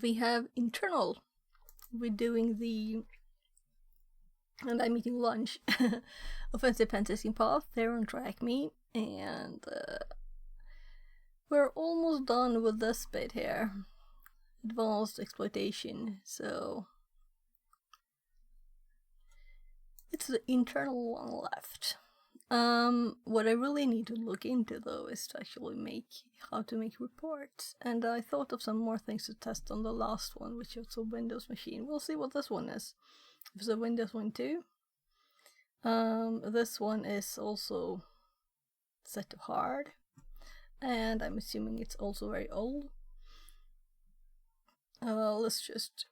we have internal. We're doing the, and I'm eating lunch, offensive pen testing path there on TryHackMe, and we're almost done with this bit here. Advanced exploitation, so it's the internal one left. What I really need to look into though is to actually how to make reports, and I thought of some more things to test on the last one, which was a Windows machine. We'll see what this one is. If it's a Windows one too. This one is also set to hard, and I'm assuming it's also very old. Let's just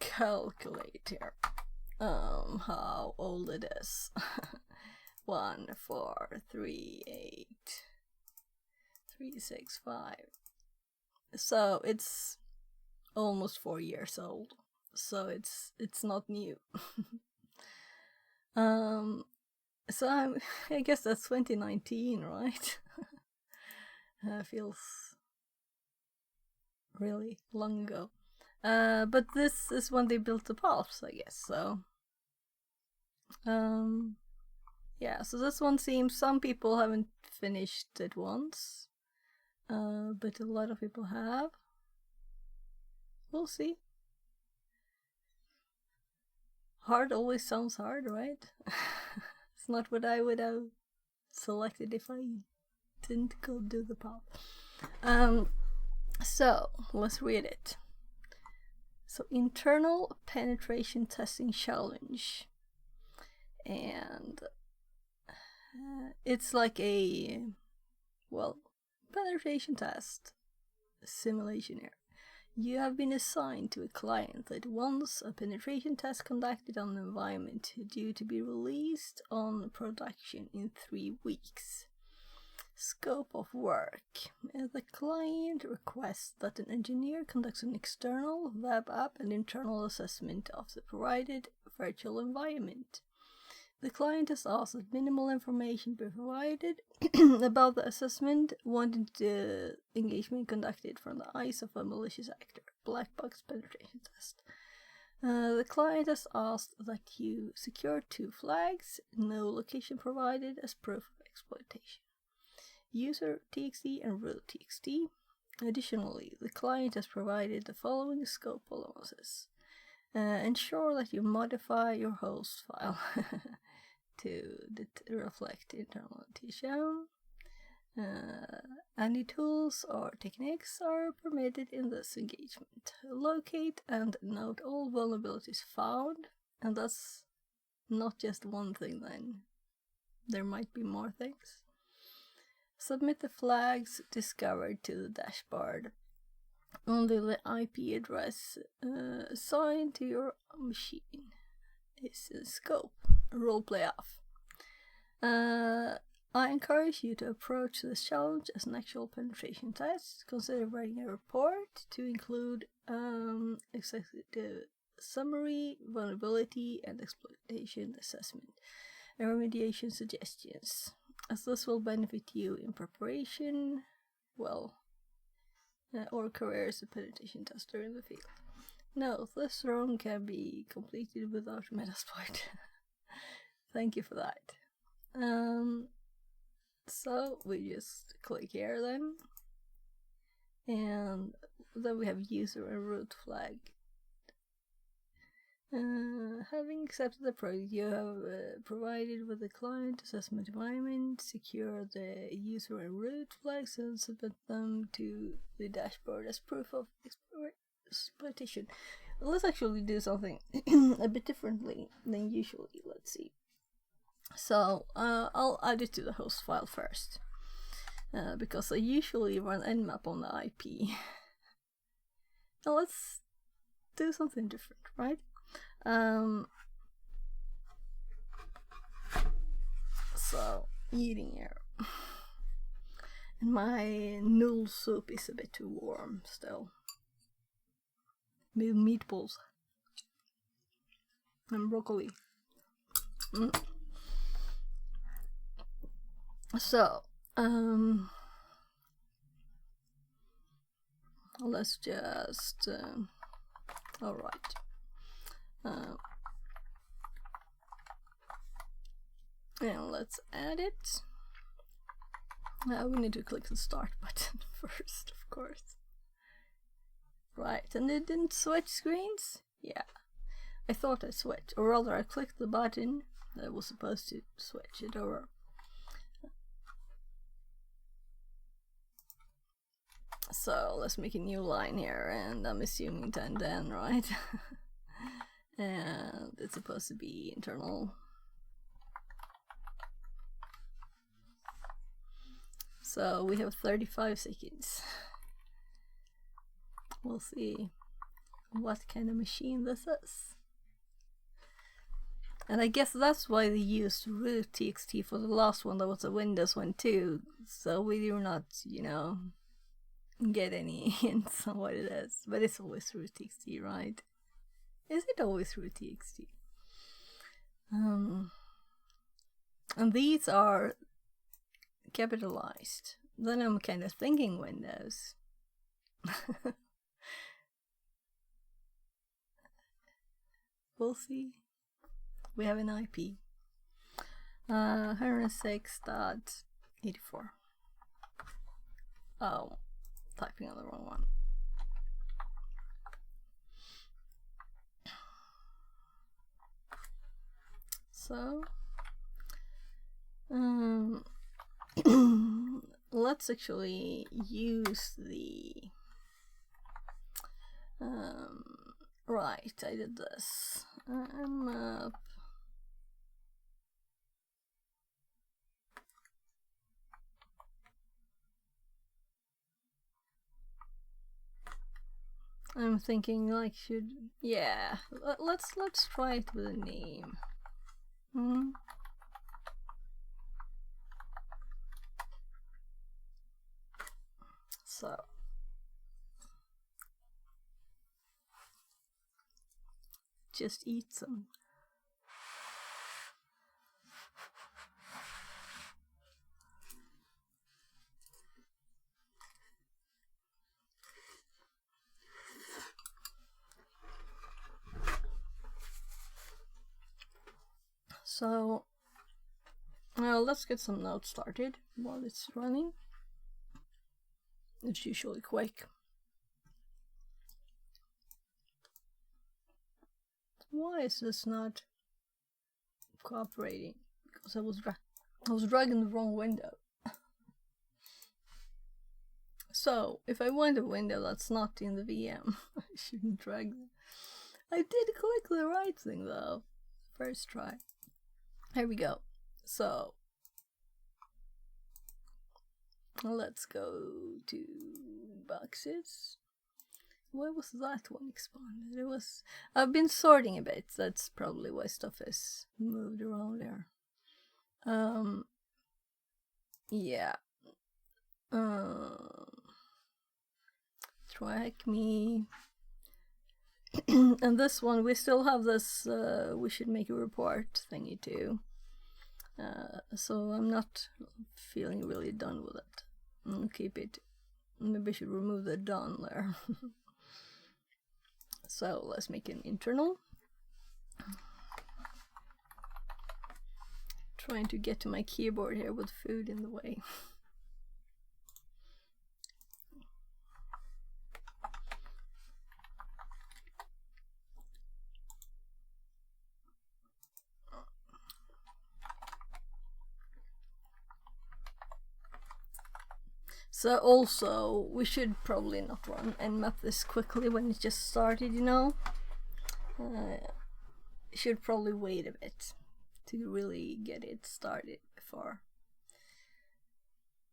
calculate here how old it is. 1, 4, 3, 8, 3, 6, 5. So it's almost 4 years old. So it's not new. So I guess that's 2019, right? Feels really long ago. But this is when they built the paths, I guess. So yeah, so this one seems some people haven't finished it once, but a lot of people have. We'll see. Hard always sounds hard, right? It's not what I would have selected if I didn't go do the path. So let's read it. So internal penetration testing challenge, and it's like a, well, penetration test simulation here. You have been assigned to a client that wants a penetration test conducted on an environment due to be released on production in 3 weeks. Scope of work. The client requests that an engineer conducts an external web app and internal assessment of the provided virtual environment. The client has asked that minimal information be provided about the assessment, wanting the engagement conducted from the eyes of a malicious actor. Black box penetration test. The client has asked that you secure 2 flags, no location provided as proof of exploitation. User txt and root txt. Additionally, the client has provided the following scope allowances. Ensure that you modify your host file to reflect internal shown. Any tools or techniques are permitted in this engagement. Locate and note all vulnerabilities found, and that's not just one thing then. There might be more things. Submit the flags discovered to the dashboard. Only the IP address assigned to your machine is in scope. Roleplay off. I encourage you to approach this challenge as an actual penetration test. Consider writing a report to include executive summary, vulnerability and exploitation assessment, and remediation suggestions, as this will benefit you in preparation, or career as a penetration tester in the field. No, this run can be completed without Metasploit. Thank you for that. So we just click here then, and then we have user and root flag. Having accepted the project, you have provided with the client assessment environment, secure the user and root flags and submit them to the dashboard as proof of exploitation. Let's actually do something a bit differently than usually. Let's see. So I'll add it to the host file first, because I usually run nmap on the IP. Now let's do something different, right? So eating here, and my noodle soup is a bit too warm still. With meatballs and broccoli. So let's just all right. And let's add it. We need to click the start button first, of course. Right, and it didn't switch screens? Yeah, I thought I switched, or rather I clicked the button that was supposed to switch it over. So let's make a new line here, and I'm assuming 1010, right? And it's supposed to be internal. So we have 35 seconds. We'll see what kind of machine this is. And I guess that's why they used root.txt for the last one. That was a Windows one too. So we do not, you know, get any hints on what it is. But it's always root.txt, right? Is it always root.txt? And these are capitalized. Then I'm kind of thinking Windows. We'll see. We have an IP. 106.84. Oh, typing on the wrong one. So, let's actually use the right, I did this. I'm thinking like yeah, let's try it with a name. So just eat some. So now let's get some notes started while it's running. It's usually quick. Why is this not cooperating? Because I was dragging the wrong window. So if I want a window that's not in the VM, I shouldn't drag them. I did click the right thing though. First try. Here we go. So let's go to boxes. Why was that one expanded? It was. I've been sorting a bit. That's probably why stuff is moved around there. Yeah. TryHackMe. And this one, we still have this we should make a report thingy too. So I'm not feeling really done with it. I'll keep it. Maybe I should remove the done there. So let's make an internal. Trying to get to my keyboard here with food in the way. So also, we should probably not run nmap this quickly when it just started, you know. Should probably wait a bit to really get it started before.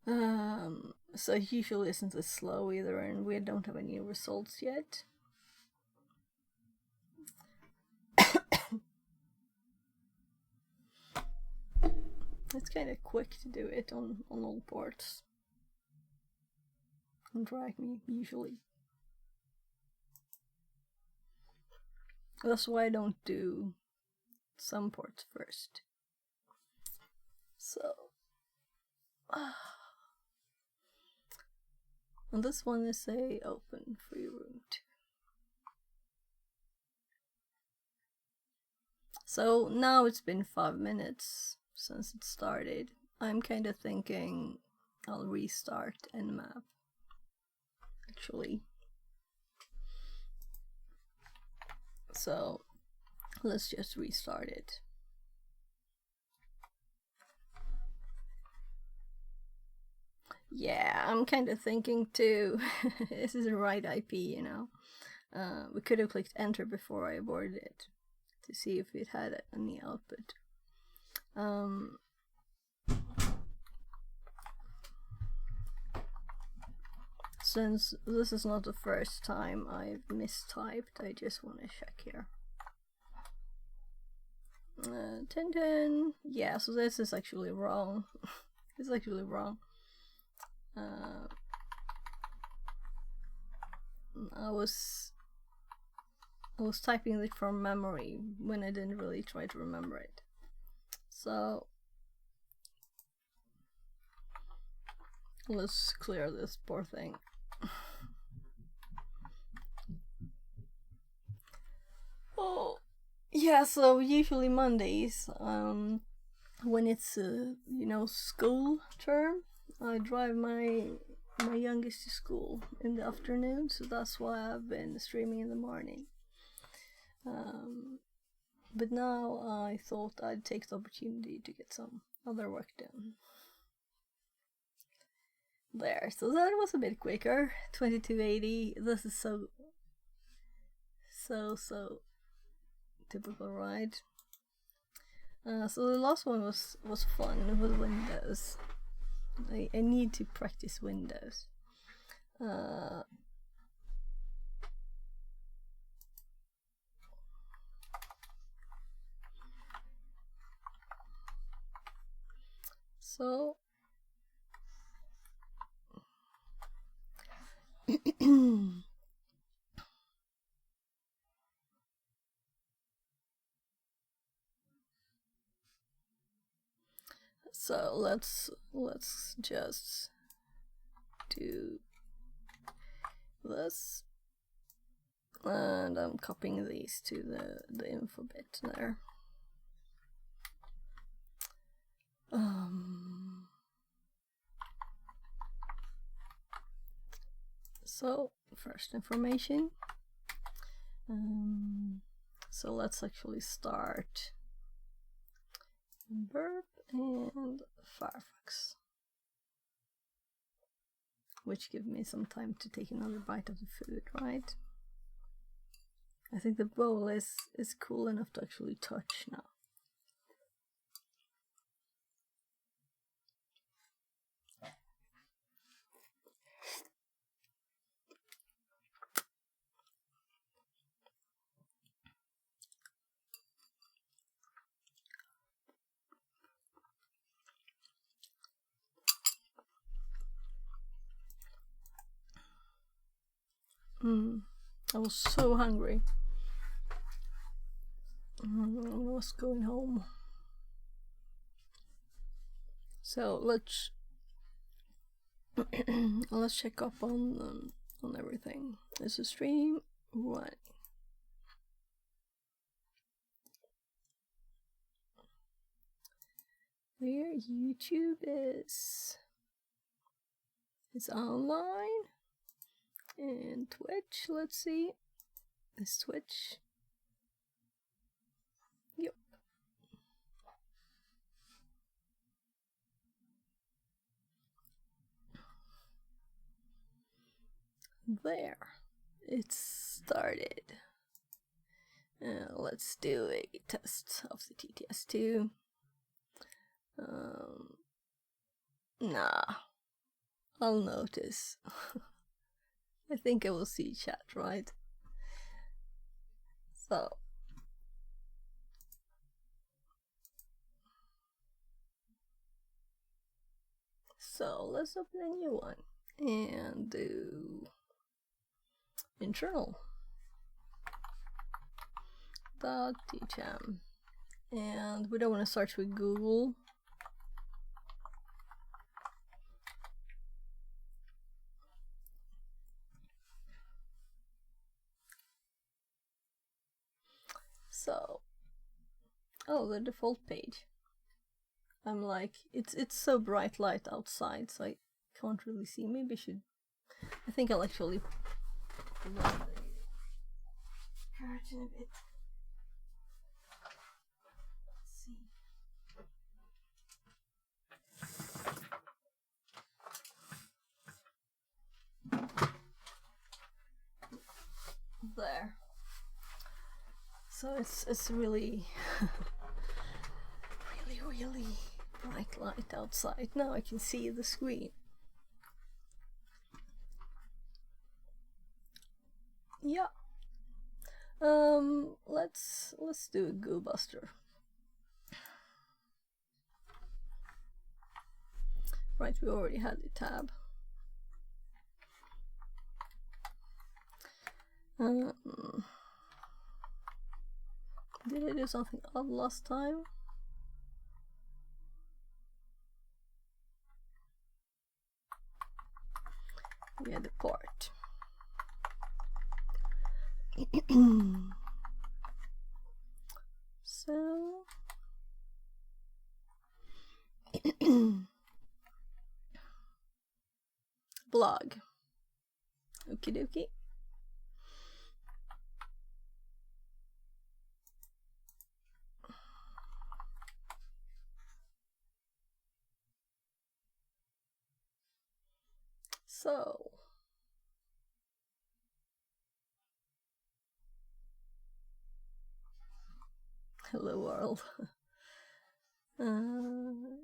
So it usually isn't as slow either, and we don't have any results yet. It's kind of quick to do it on all ports. On TryHackMe, usually. That's why I don't do some ports first. So And this one is a open free room too. So now it's been 5 minutes since it started. I'm kind of thinking I'll restart Nmap, actually. So let's just restart it. Yeah, I'm kind of thinking too. This is the right IP, you know. We could have clicked enter before I aborted it to see if it had any output. Since this is not the first time I've mistyped, I just want to check here. 1010. Yeah, so this is actually wrong. It's actually wrong. I was typing it from memory when I didn't really try to remember it. So let's clear this poor thing. Oh, yeah, so usually Mondays, when it's you know, school term, I drive my youngest to school in the afternoon, so that's why I've been streaming in the morning. But now I thought I'd take the opportunity to get some other work done. There, so that was a bit quicker. 2280. This is so typical, right? So the last one was fun with Windows. I need to practice Windows. So so let's just do this, and I'm copying these to the info bit there. So first information. So let's actually start Burp and Firefox, which gives me some time to take another bite of the food, right? I think the bowl is cool enough to actually touch now. I was so hungry. I was going home. So let's check up on everything. Is the stream running? Where YouTube is online, and Twitch. Let's see. Is Twitch? Yep. There. It started. Let's do a test of the TTS2. Nah. I'll notice. I think I will see chat, right? So let's open a new one and do internal .djam, and we don't want to search with Google. So, oh, the default page. I'm like, it's so bright light outside, so I can't really see. Maybe I should. I think I'll actually lower the curtain a bit. Let's see. There. So it's really really bright light outside. Now I can see the screen. Yeah. Let's do a Go Buster. Right, we already had the tab. Did I do something odd last time? Yeah, the port. So blog. Okie dokie. So hello world.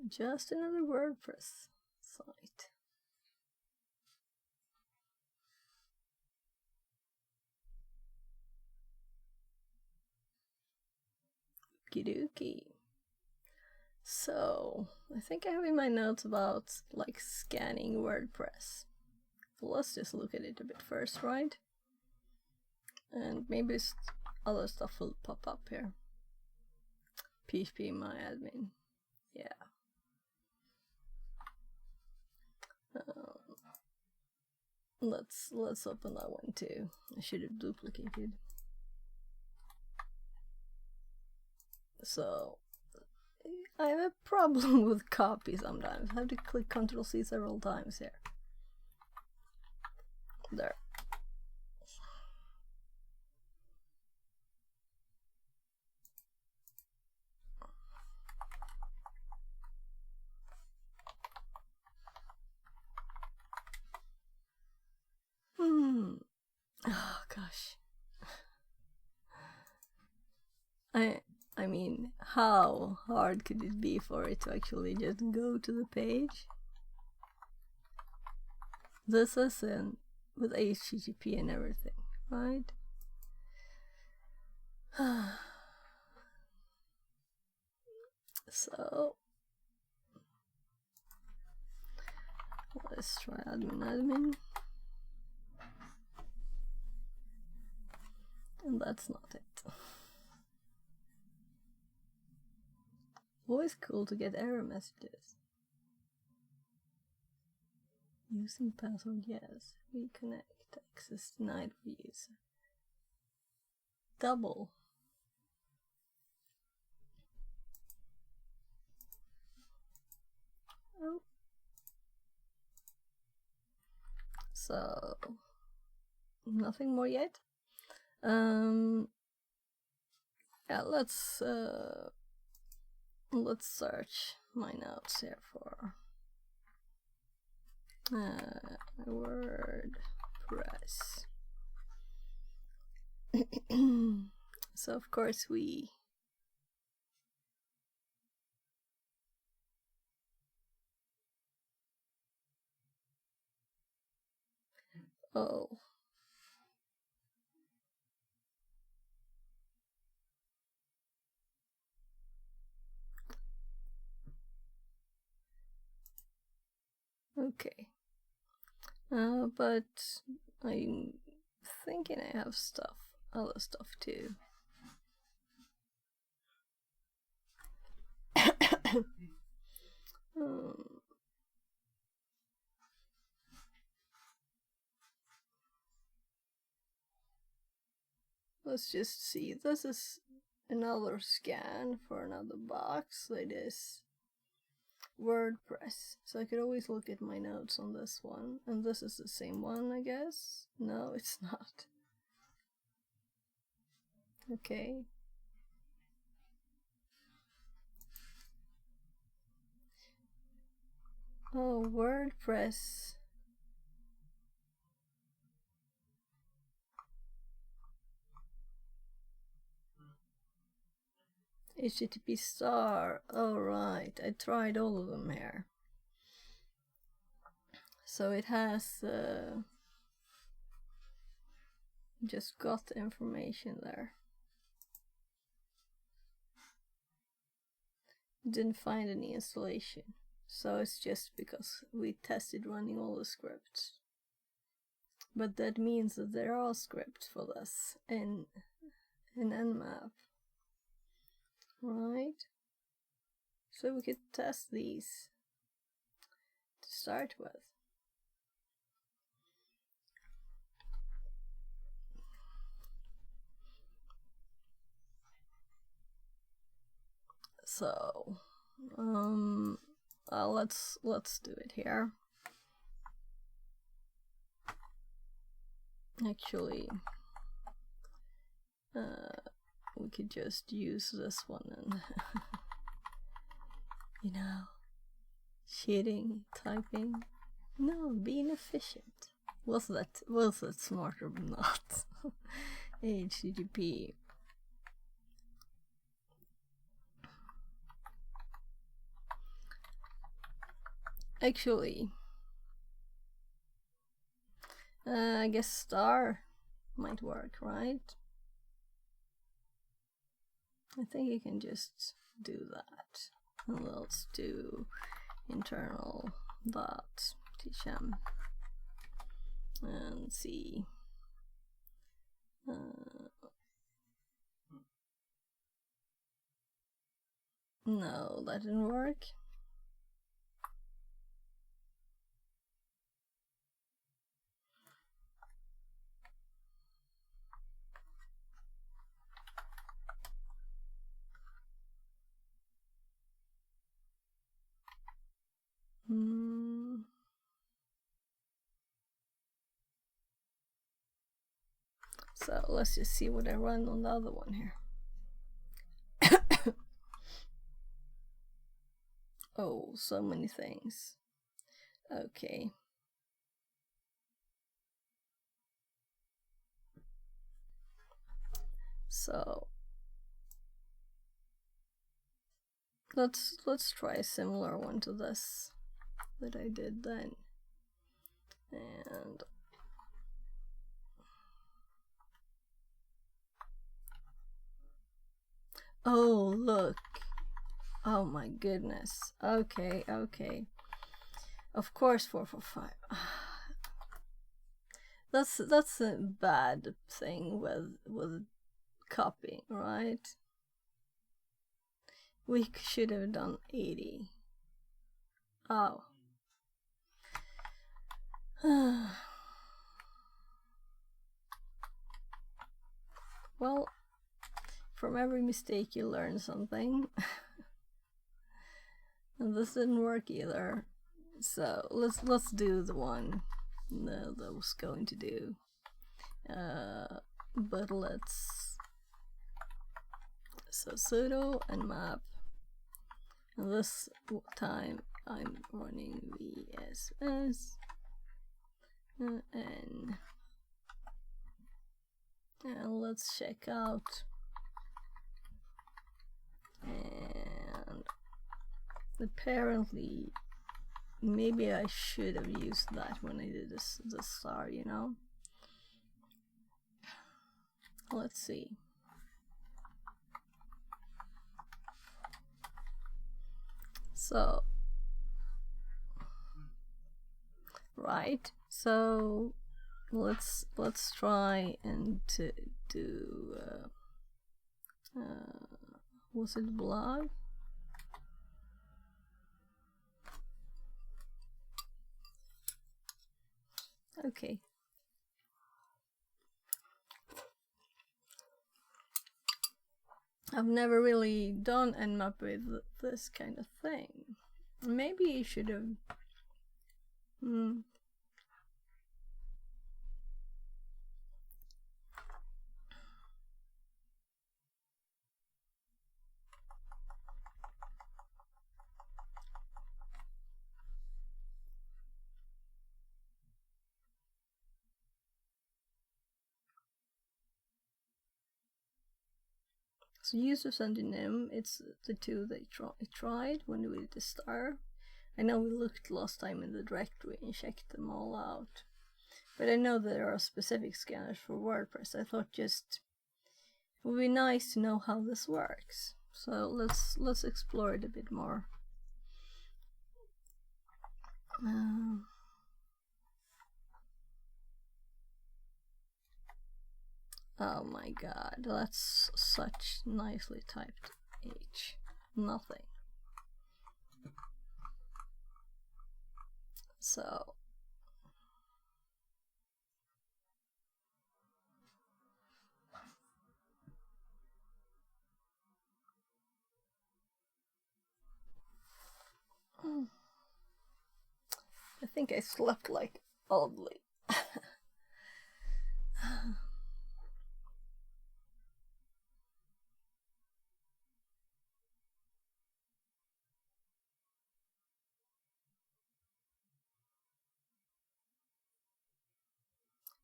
Just another WordPress site. Okie dokie. So I think I have in my notes about like scanning WordPress. So let's just look at it a bit first, right? And maybe other stuff will pop up here. PHP my admin. Yeah. Let's open that one too. I should have duplicated. So I have a problem with copy sometimes. I have to click Ctrl+C several times here. There. Oh gosh. I mean, how hard could it be for it to actually just go to the page? This is in with HTTP and everything, right? So let's try admin. And that's not it. Always cool to get error messages. Using password, yes. Reconnect. Access denied for user. Double. Oh. So nothing more yet. Yeah, let's search my notes here for WordPress. So of course we okay. But I'm thinking I have other stuff too. Let's just see. This is another scan for another box like this. WordPress. So I could always look at my notes on this one. And this is the same one, I guess? No, it's not. Okay. Oh, WordPress. HTTP star. Oh, right. I tried all of them here. So it has just got the information there. Didn't find any installation. So it's just because we tested running all the scripts. But that means that there are scripts for this in Nmap. Right? So we could test these to start with. So let's do it here. Actually, we could just use this one and you know, cheating, typing. No, being efficient. Was that smarter or not? HTTP. Actually, I guess star might work, right? I think you can just do that. And let's do internal dot tchem and see. No, that didn't work. So let's just see what I run on the other one here. Oh, so many things. Okay. So let's try a similar one to this that I did then. And oh, look. Oh my goodness. Okay. Of course 445. That's a bad thing with copying, right? We should have done 80. Oh. Well, from every mistake you learn something. And this didn't work either. So let's do the one that was going to do. But let's sudo nmap. And this time I'm running vss and let's check out. And apparently maybe I should have used that when I did this star, you know. Let's see. So right, so let's try and to do was it blog? Okay. I've never really done Nmap with this kind of thing. Maybe you should have. So users and enum, it's the two they tried when we did the star. I know we looked last time in the directory and checked them all out. But I know there are specific scanners for WordPress. I thought just it would be nice to know how this works. So let's explore it a bit more. Oh my god, that's such nicely typed H. Nothing. So I think I slept like oddly.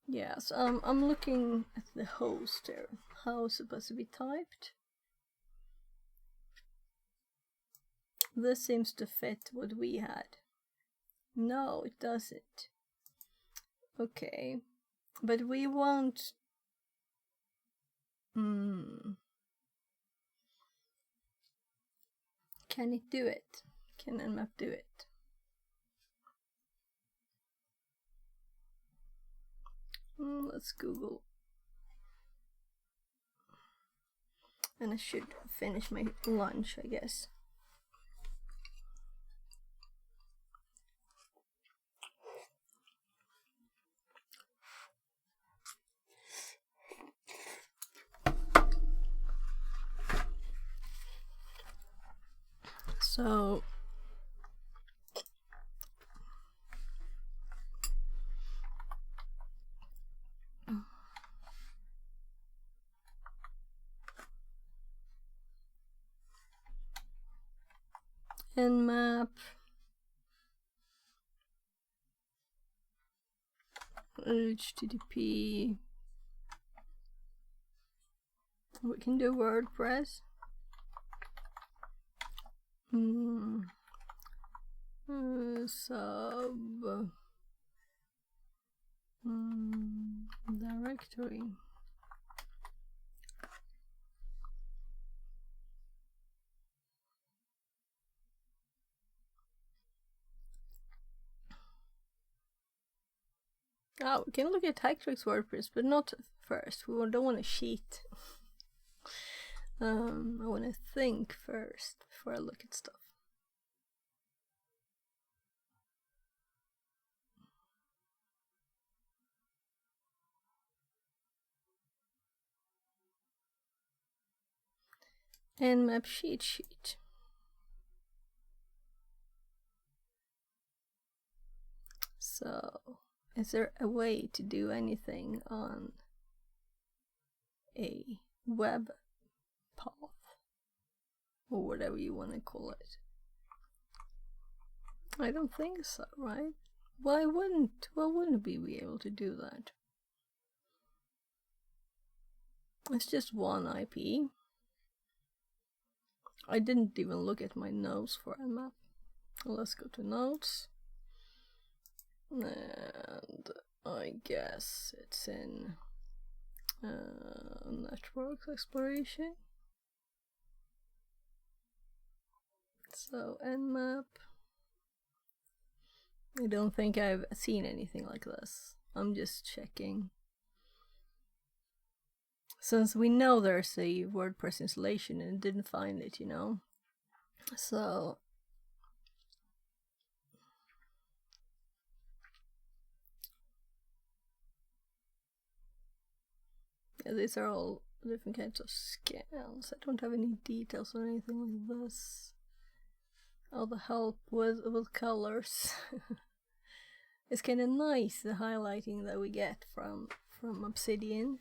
Yeah, so I'm looking at the host here. How it's supposed to be typed. This seems to fit what we had. No, it doesn't. Okay, but we want. Can it do it? Can Nmap do it? Let's Google. And I should finish my lunch, I guess. So Nmap HTTP. We can do WordPress. Sub directory. Oh, we can look at Hacker's WordPress, but not first. We don't want to cheat. I want to think first before I look at stuff. Nmap cheat sheet. So, is there a way to do anything on a web path or whatever you want to call it? I don't think so, right? Why wouldn't we be able to do that? It's just one IP. I didn't even look at my notes for Nmap. Let's go to notes. And I guess it's in network exploration. So Nmap. I don't think I've seen anything like this. I'm just checking. Since we know there's a WordPress installation and didn't find it, you know. So yeah, these are all different kinds of scans. I don't have any details or anything like this. All the help with colors. It's kind of nice, the highlighting that we get from Obsidian.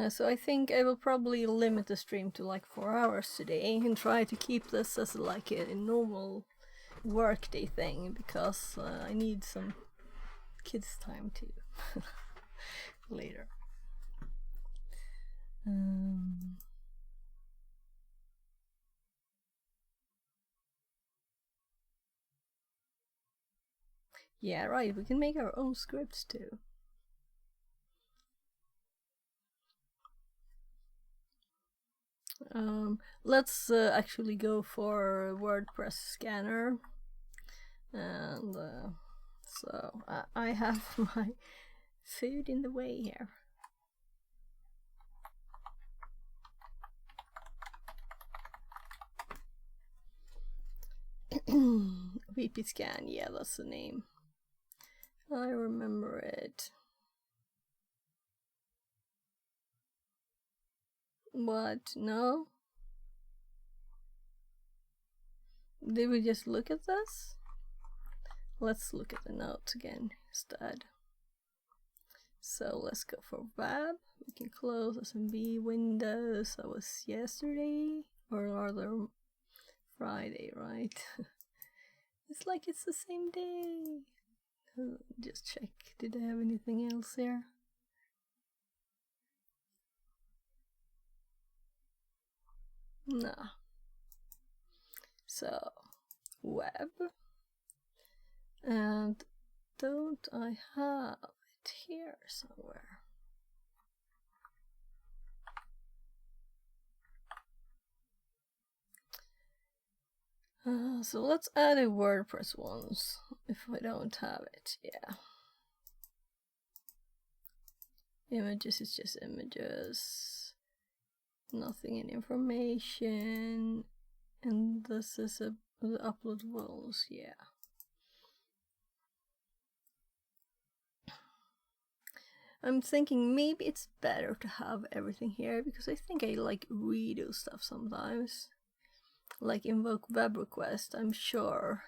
So I think I will probably limit the stream to like 4 hours today and try to keep this as like a normal workday thing, because I need some kids time too later. Yeah, right, we can make our own scripts too. Let's actually go for WordPress scanner. And so I have my food in the way here. VP scan, yeah, that's the name. I remember it. What? No? Did we just look at this? Let's look at the notes again instead. So let's go for web. We can close SMB windows. That was yesterday, or rather Friday, right? It's like it's the same day. Just check. Did I have anything else here? Nah. So, web. And don't I have it here somewhere? So let's add a WordPress once, if I don't have it, yeah. Images is just images, nothing in information, and this is the upload rules, yeah. I'm thinking maybe it's better to have everything here, because I think I like redo stuff sometimes. Like invoke web request, I'm sure.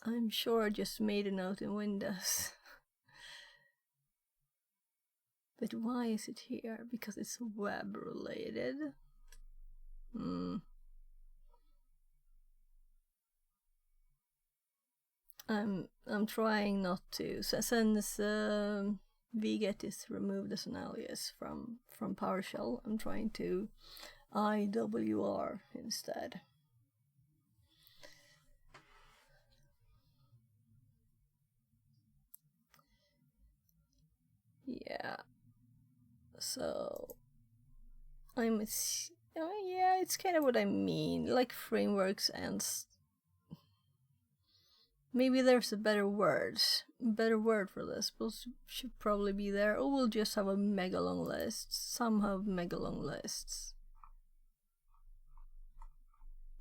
I'm sure I just made a note in Windows. But why is it here? Because it's web related. I'm trying not to. So since vget is removed as an alias from PowerShell, I'm trying to IWR instead. Yeah. So yeah, it's kind of what I mean, like frameworks and maybe there's a better word for this, but should probably be there, or we'll just have a mega long list. Some have mega long lists.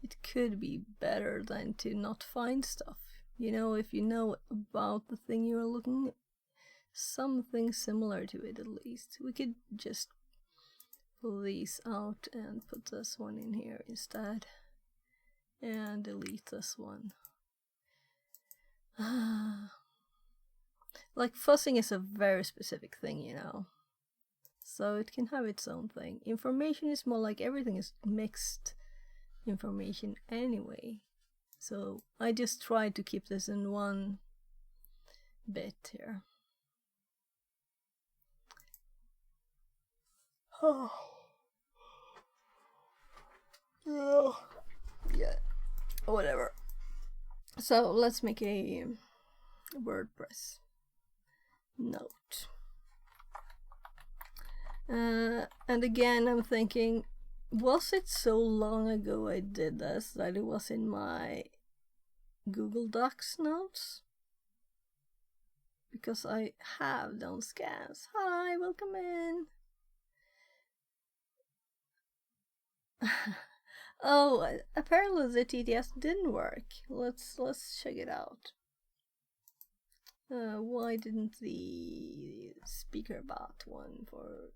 It could be better than to not find stuff. You know, if you know about the thing you're looking at, something similar to it at least. We could just pull these out and put this one in here instead. And delete this one. Like fuzzing is a very specific thing, you know. So it can have its own thing. Information is more like everything is mixed information anyway. So I just tried to keep this in one bit here. Oh. Yeah, whatever. So let's make a WordPress note. And again, I'm thinking, was it so long ago I did this that it was in my Google Docs notes? Because I have done scans. Hi, welcome in. Oh, apparently the TTS didn't work. Let's check it out. Why didn't the speaker bot one for...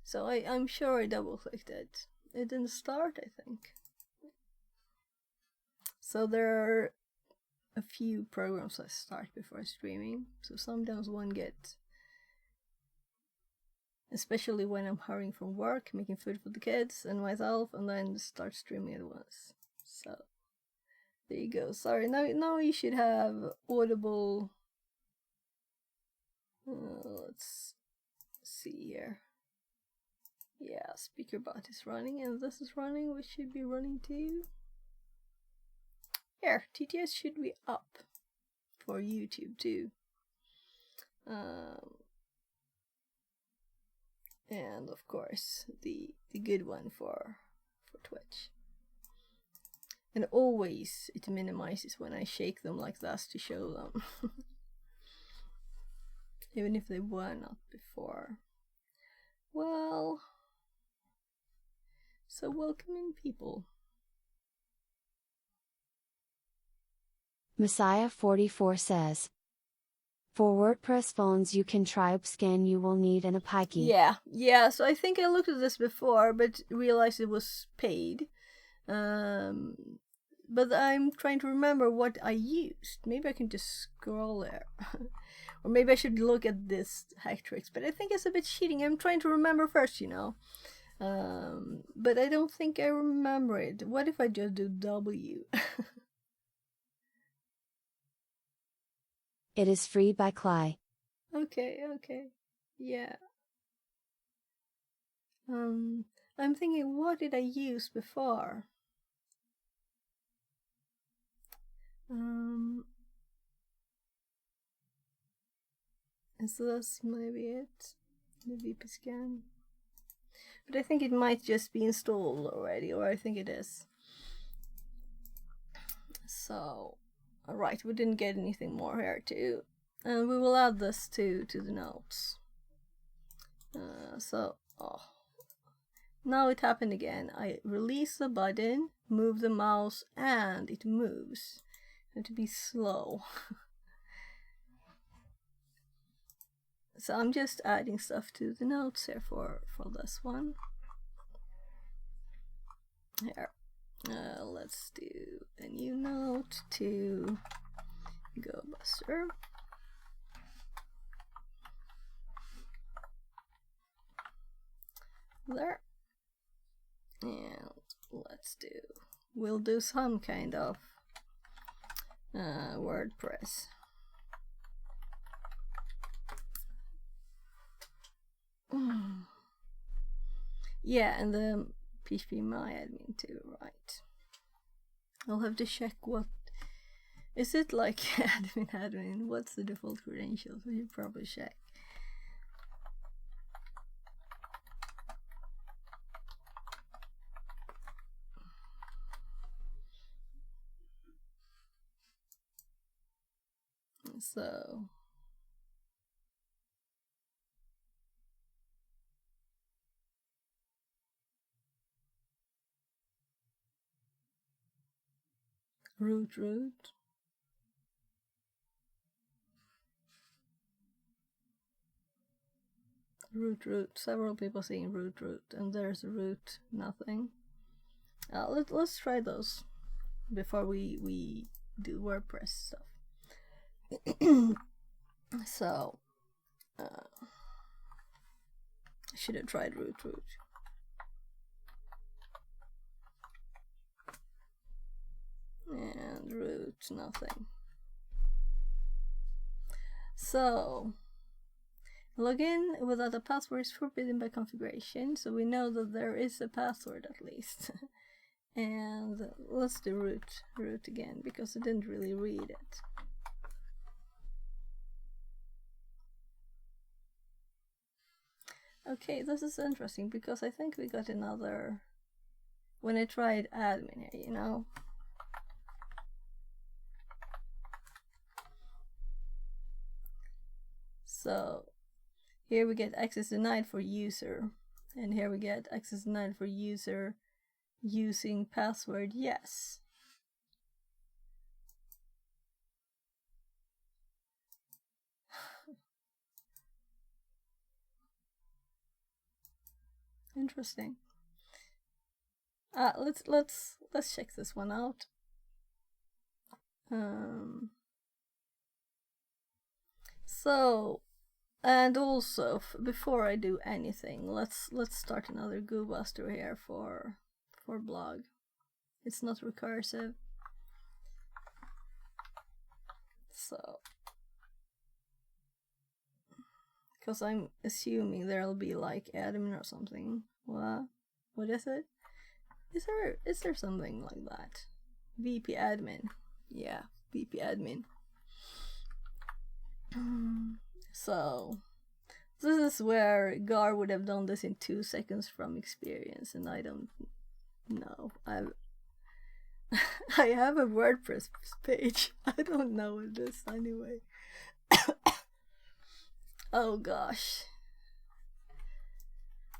So I'm sure I double clicked it. It didn't start, I think. So there are a few programs I start before streaming. So sometimes one get, especially when I'm hurrying from work, making food for the kids and myself, and then start streaming at once. So there you go. Sorry, now you should have audible. Let's see here. Yeah, speaker bot is running, and this is running, which should be running too. Here, TTS should be up for YouTube too. And of course the good one for Twitch. And always it minimizes when I shake them like that to show them. Even if they were not before. Well, so welcome in, people. Messiah44 says, for WordPress phones you can try UpScan, you will need an API key. Yeah, so I think I looked at this before, but realized it was paid. But I'm trying to remember what I used. Maybe I can just scroll there. Or maybe I should look at this hack tricks, but I think it's a bit cheating. I'm trying to remember first, you know. But I don't think I remember it. What if I just do W? It is free by Cly. Okay. Yeah. I'm thinking, what did I use before? Is this maybe it? The VP scan? But I think it might just be installed already, or I think it is. So, alright, we didn't get anything more here too. And we will add this to the notes. Now it happened again. I release the button, move the mouse, and it moves. I have to be slow. So I'm just adding stuff to the notes here for this one. Here, let's do a new note to Go Buster. There. And we'll do some kind of WordPress. Yeah, and the PHP MyAdmin too, right? I'll have to check what... Is it like admin? What's the default credentials? We should probably check. So... root. Several people saying root, and there's root nothing. Let's try those before we do WordPress stuff. So I should have tried root. And root nothing. So login without a password is forbidden by configuration, so we know that there is a password at least. And let's do root again, because it didn't really read it. Okay, this is interesting, because I think we got another when I tried admin here, you know. So here we get access denied for user, and here we get access denied for user using password yes. Interesting. Let's check this one out. So, and also before I do anything, let's start another GoBuster here for blog. It's not recursive, so because I'm assuming there'll be like admin or something. What is it? Is there something like that? VP admin. Yeah, VP admin. So this is where Gar would have done this in 2 seconds from experience, and I don't know. I have a WordPress page. I don't know what it is anyway. Oh gosh.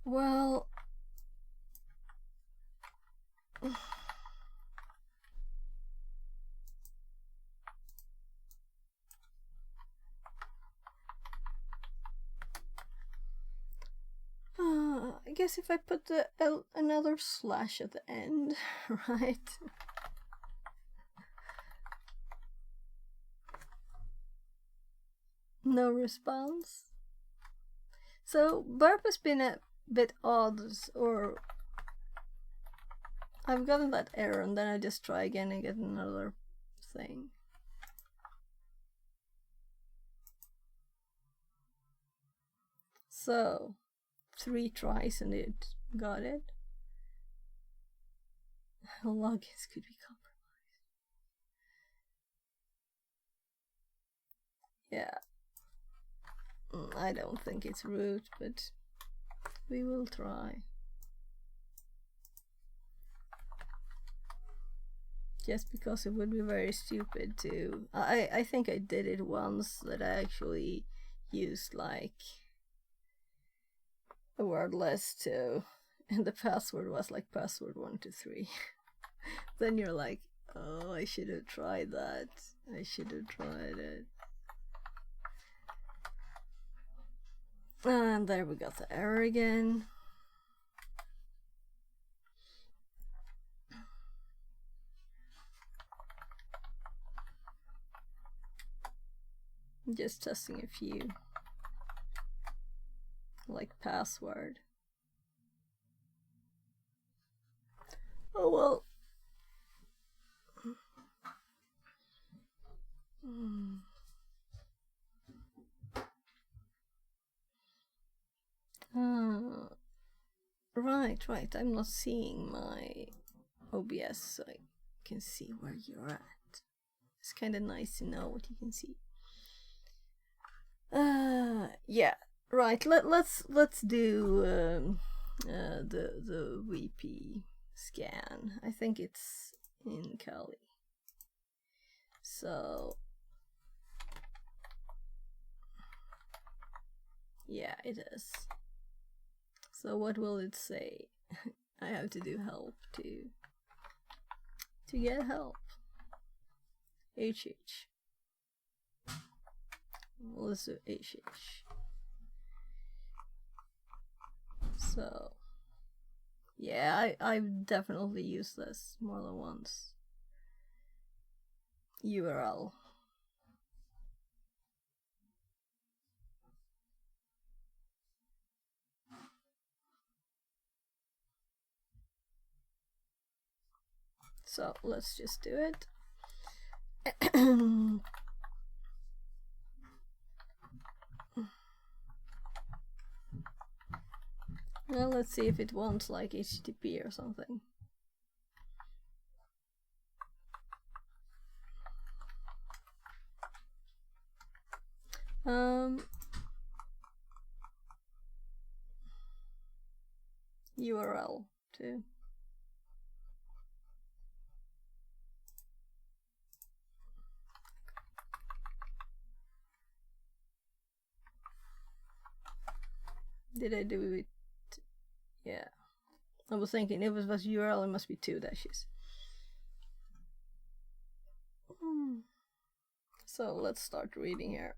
Well, I guess if I put another slash at the end, right? No response. So burp has been a bit odd, or I've gotten that error and then I just try again and get another thing. So 3 tries and it got it. Logins could be compromised. Yeah. I don't think it's root, but we will try. Just because it would be very stupid to... I think I did it once, that I actually used like a word list too, and the password was like password 123. Then you're like, oh, I should have tried that. I should have tried it. And there we got the error again. Just testing a few. Like password. Oh well. Right. I'm not seeing my OBS, so I can see where you're at. It's kind of nice to know what you can see. Yeah. Right. Let's do the VP scan. I think it's in Kali. So yeah, it is. So what will it say? I have to do help to get help. HH. Let's do HH. So yeah, I've definitely used this more than once. URL. So let's just do it. Well, let's see if it wants like HTTP or something. URL too. Did I do it? Yeah. I was thinking if it was URL, it must be 2 dashes. So let's start reading here.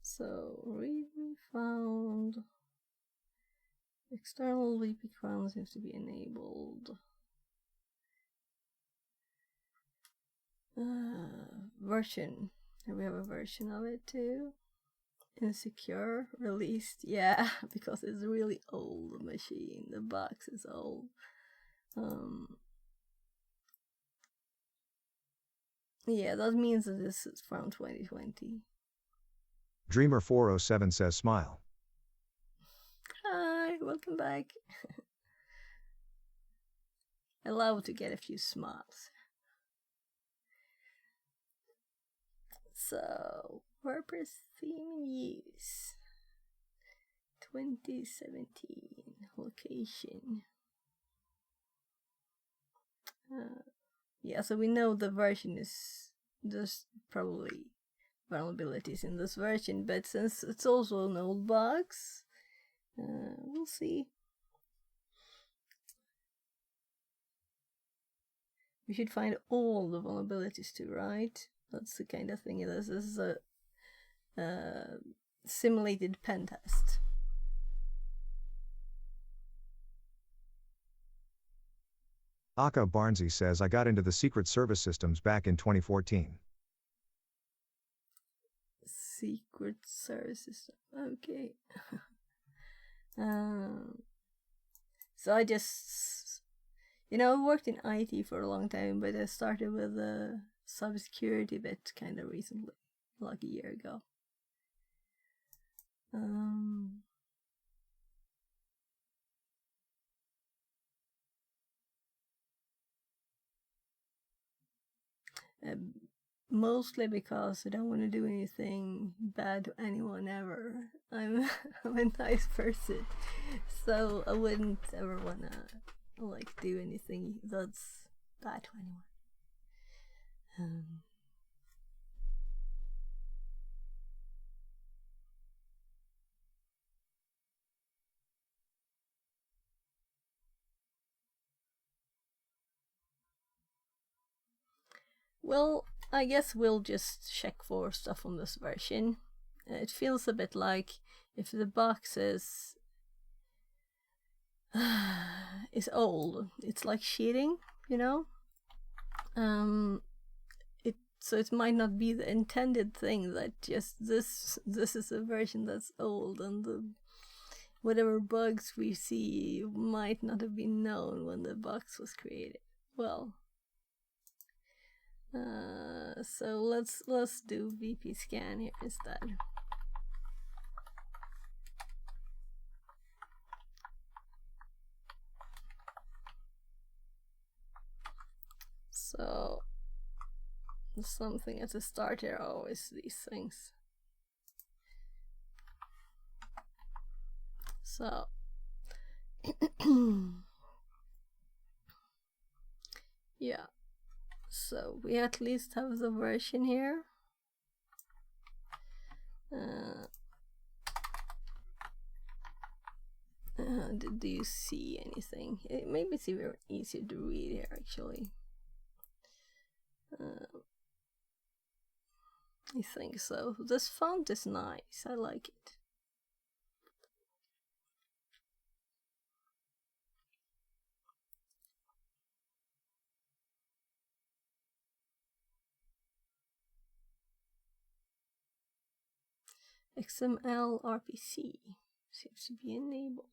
So we found external VP crown seems to be enabled. Version. We have a version of it too. Insecure released, yeah, because it's a really old machine. The box is old. Yeah, that means that this is from 2020. Dreamer407 says smile. Hi, welcome back. I love to get a few smiles. So, WordPress theme use 2017 location. Yeah, so we know the version is there's probably vulnerabilities in this version, but since it's also an old box, we'll see. We should find all the vulnerabilities too, right? That's the kind of thing it is. This is a simulated pen test. Aka Barnsey says I got into the Secret Service systems back in 2014. Secret Service system. Okay. So I just, I worked in IT for a long time, but I started with a cybersecurity bit kind of recently, like a year ago. Mostly because I don't want to do anything bad to anyone ever. I'm a nice person, so I wouldn't ever wanna do anything that's bad to anyone. Well, I guess we'll just check for stuff on this version. It feels a bit like if the box is old, it's like cheating, So it might not be the intended thing that just this is a version that's old, and whatever bugs we see might not have been known when the box was created. Well, so let's do VP scan here instead. So something at the start here, always these things. So yeah, so we at least have the version here. Do you see anything? Maybe it's even easier to read here actually. I think so. This font is nice, I like it. XML RPC seems to be enabled.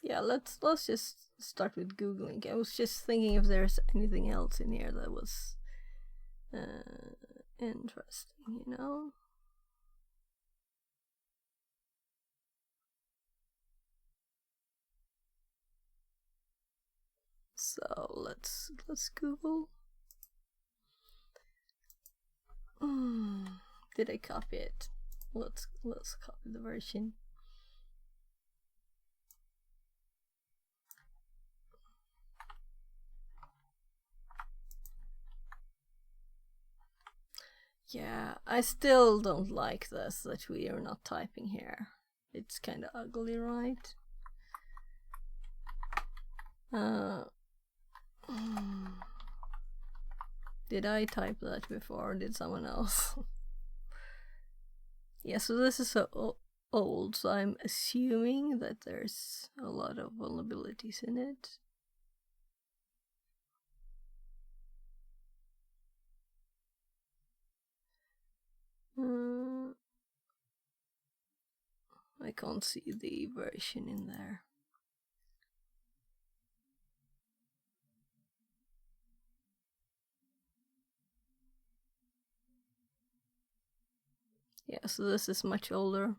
Yeah, let's just start with Googling. I was just thinking if there's anything else in here that was interesting, you know? So let's Google. Did I copy it? Let's copy the version. Yeah, I still don't like this, that we are not typing here. It's kind of ugly, right? Did I type that before, or did someone else? Yeah, so this is so old, so I'm assuming that there's a lot of vulnerabilities in it. I can't see the version in there. Yeah, so this is much older.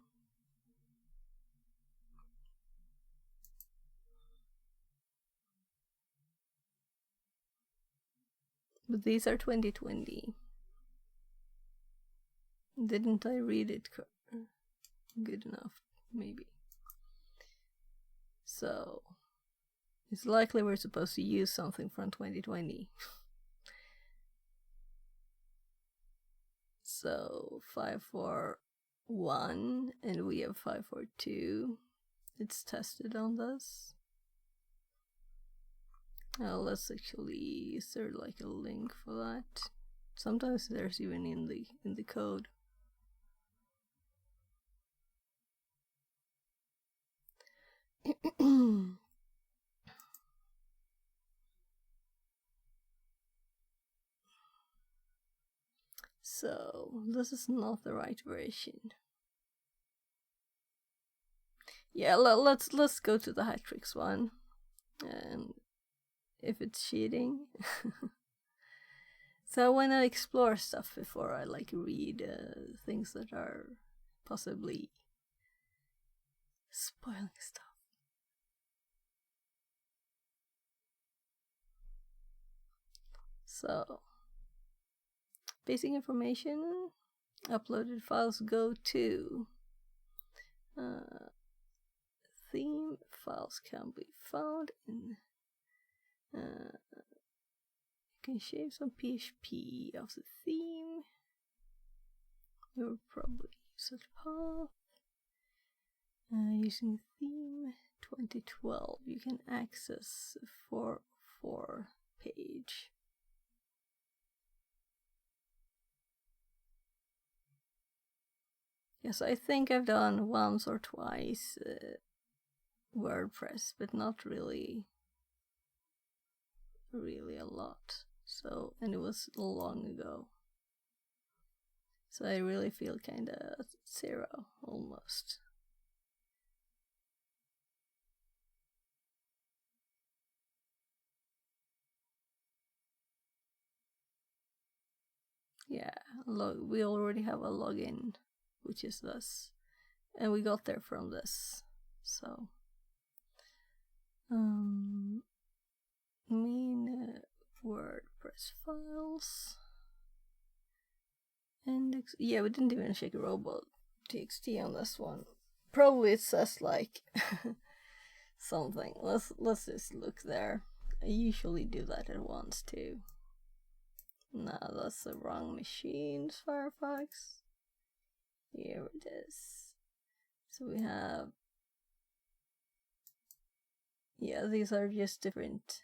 But these are 2020. Didn't I read it good enough? Maybe. So, it's likely we're supposed to use something from 2020. So, 541, and we have 542. It's tested on this. Let's actually, is there like a link for that? Sometimes there's even in the code. So this is not the right version. Yeah, let's go to the Hatrix one, and if it's cheating. So when I explore stuff before I like read things that are possibly spoiling stuff. So basic information, uploaded files go to theme, files can be found in you can shave some PHP of the theme. You'll probably use a path. Using theme 2012, you can access 404 page. Yes, I think I've done once or twice WordPress, but not really a lot. So, and it was long ago. So I really feel kinda zero, almost. Yeah, we already have a login, which is this. And we got there from this, so. Main WordPress files. Index. Yeah, we didn't even check robot.txt on this one. Probably it says like something. Let's just look there. I usually do that at once too. No, that's the wrong machines, Firefox. Here it is. So we have, yeah, these are just different,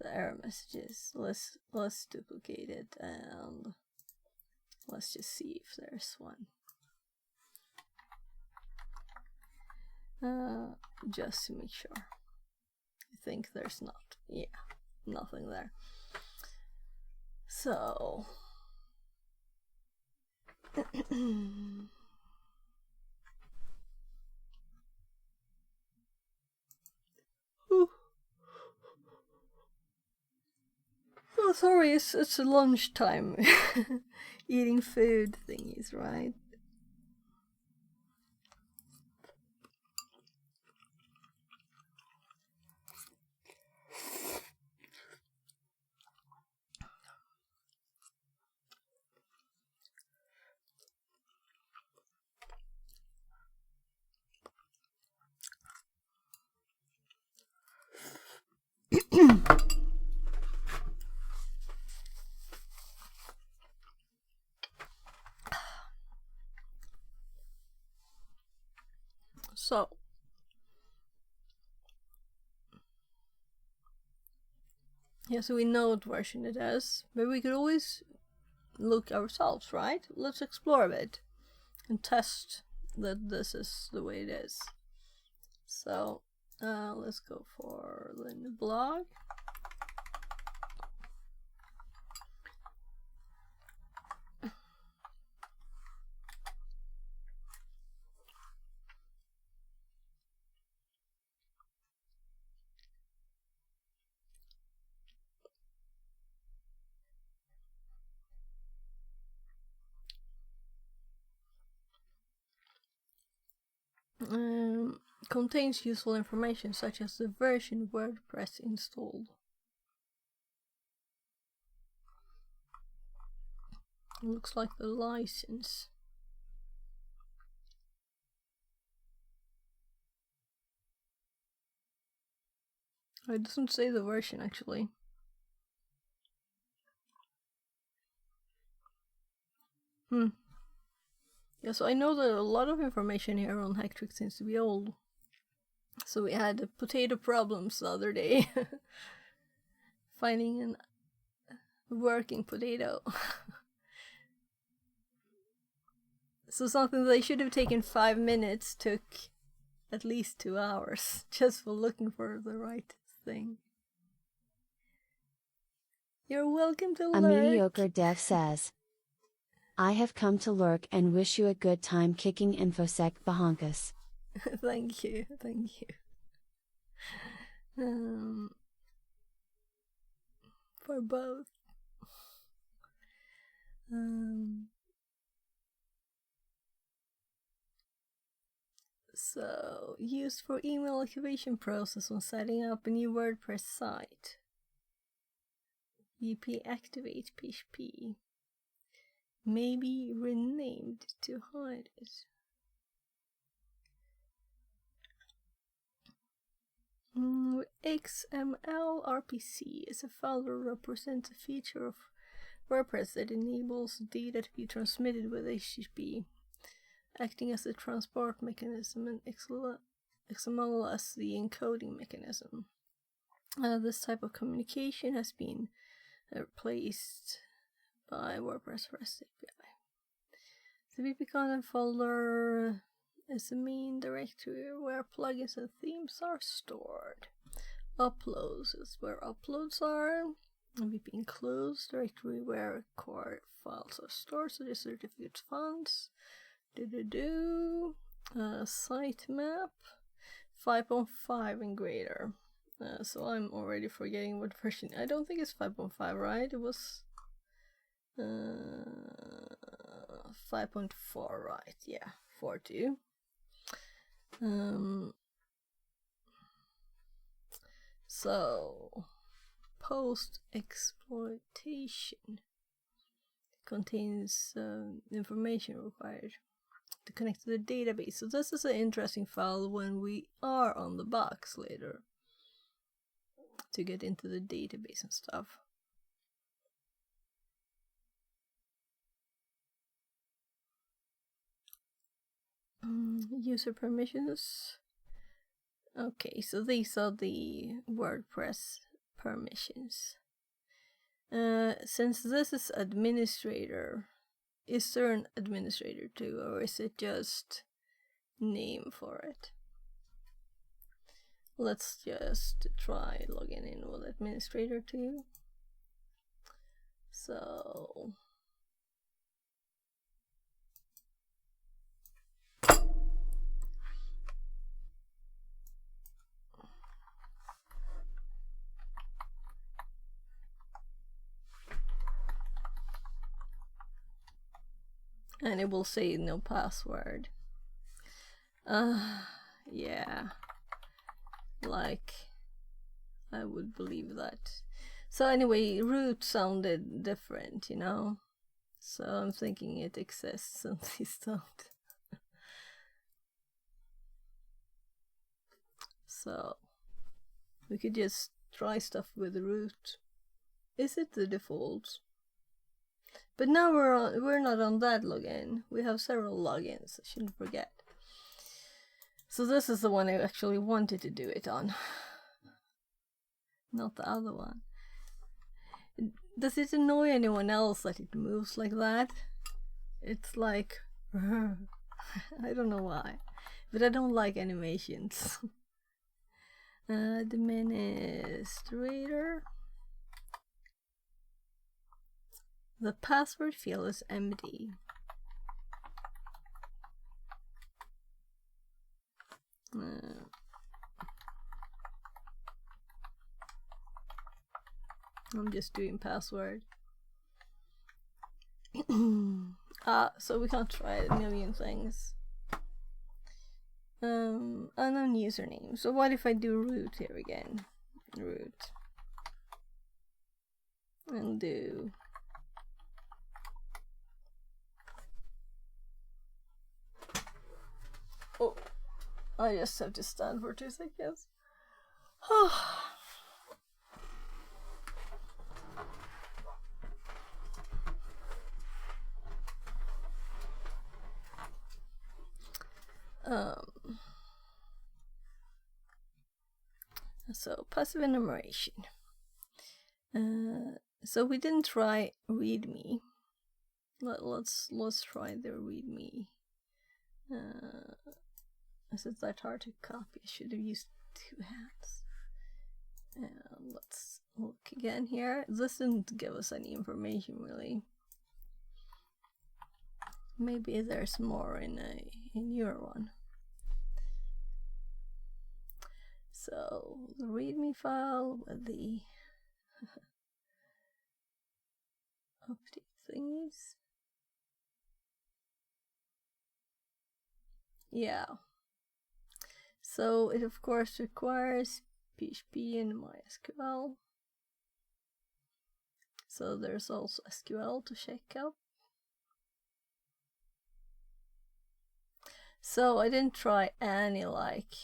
the error messages. Let's duplicate it and let's just see if there's one. Just to make sure. I think there's not. Yeah, nothing there. So oh, sorry, it's lunchtime eating food thingies, right? So, yeah, so we know what version it is, but we could always look ourselves, right? Let's explore a bit and test that this is the way it is. So, let's go for the new blog. Contains useful information such as the version WordPress installed. Looks like the license. It doesn't say the version actually. Yeah, so I know that a lot of information here on Hacktrick seems to be old. So we had potato problems the other day. Finding a working potato. So something that should have taken 5 minutes took at least 2 hours just for looking for the right thing. You're welcome to A lurk. mediocre dev says, I have come to lurk and wish you a good time kicking InfoSec bahonkus. Thank you, thank you. For both. So, used for email activation process when setting up a new WordPress site. VP activate PHP. Maybe renamed to hide it. XML RPC is a file that represents a feature of WordPress that enables data to be transmitted with HTTP, acting as the transport mechanism and XML as the encoding mechanism. This type of communication has been replaced by WordPress REST API. The VP content folder is the main directory where plugins and themes are stored. Uploads is where uploads are. And VP includes directory where core files are stored, so the certificate funds. Sitemap 5.5 and greater. So I'm already forgetting what version. I don't think it's 5.5, right? It was 5.4, right? Yeah, 4.2. So post exploitation contains information required to connect to the database. So this is an interesting file when we are on the box later to get into the database and stuff. User permissions. Okay, so these are the WordPress permissions. Since this is administrator, is there an administrator too, or is it just name for it? Let's just try logging in with administrator too. So And it will say no password. Yeah. Like, I would believe that. So anyway, root sounded different, you know? So I'm thinking it exists and these don't. So we could just try stuff with root. Is it the default? But now we're not on that login. We have several logins, I shouldn't forget. So this is the one I actually wanted to do it on. Not the other one. Does it annoy anyone else that it moves like that? It's like... I don't know why. But I don't like animations. Administrator. The password field is empty. I'm just doing password. So we can't try a million things. Unknown username. So what if I do root here again? Root. And do... Oh, I just have to stand for 2 seconds. So passive enumeration. So we didn't try readme. Let's try the readme. Is it that hard to copy? I should have used 2 hands. Let's look again here. This didn't give us any information really. Maybe there's more in your one. So the readme file with the update thingies. Yeah. So it of course requires PHP and MySQL. So there's also SQL to check out. So I didn't try any like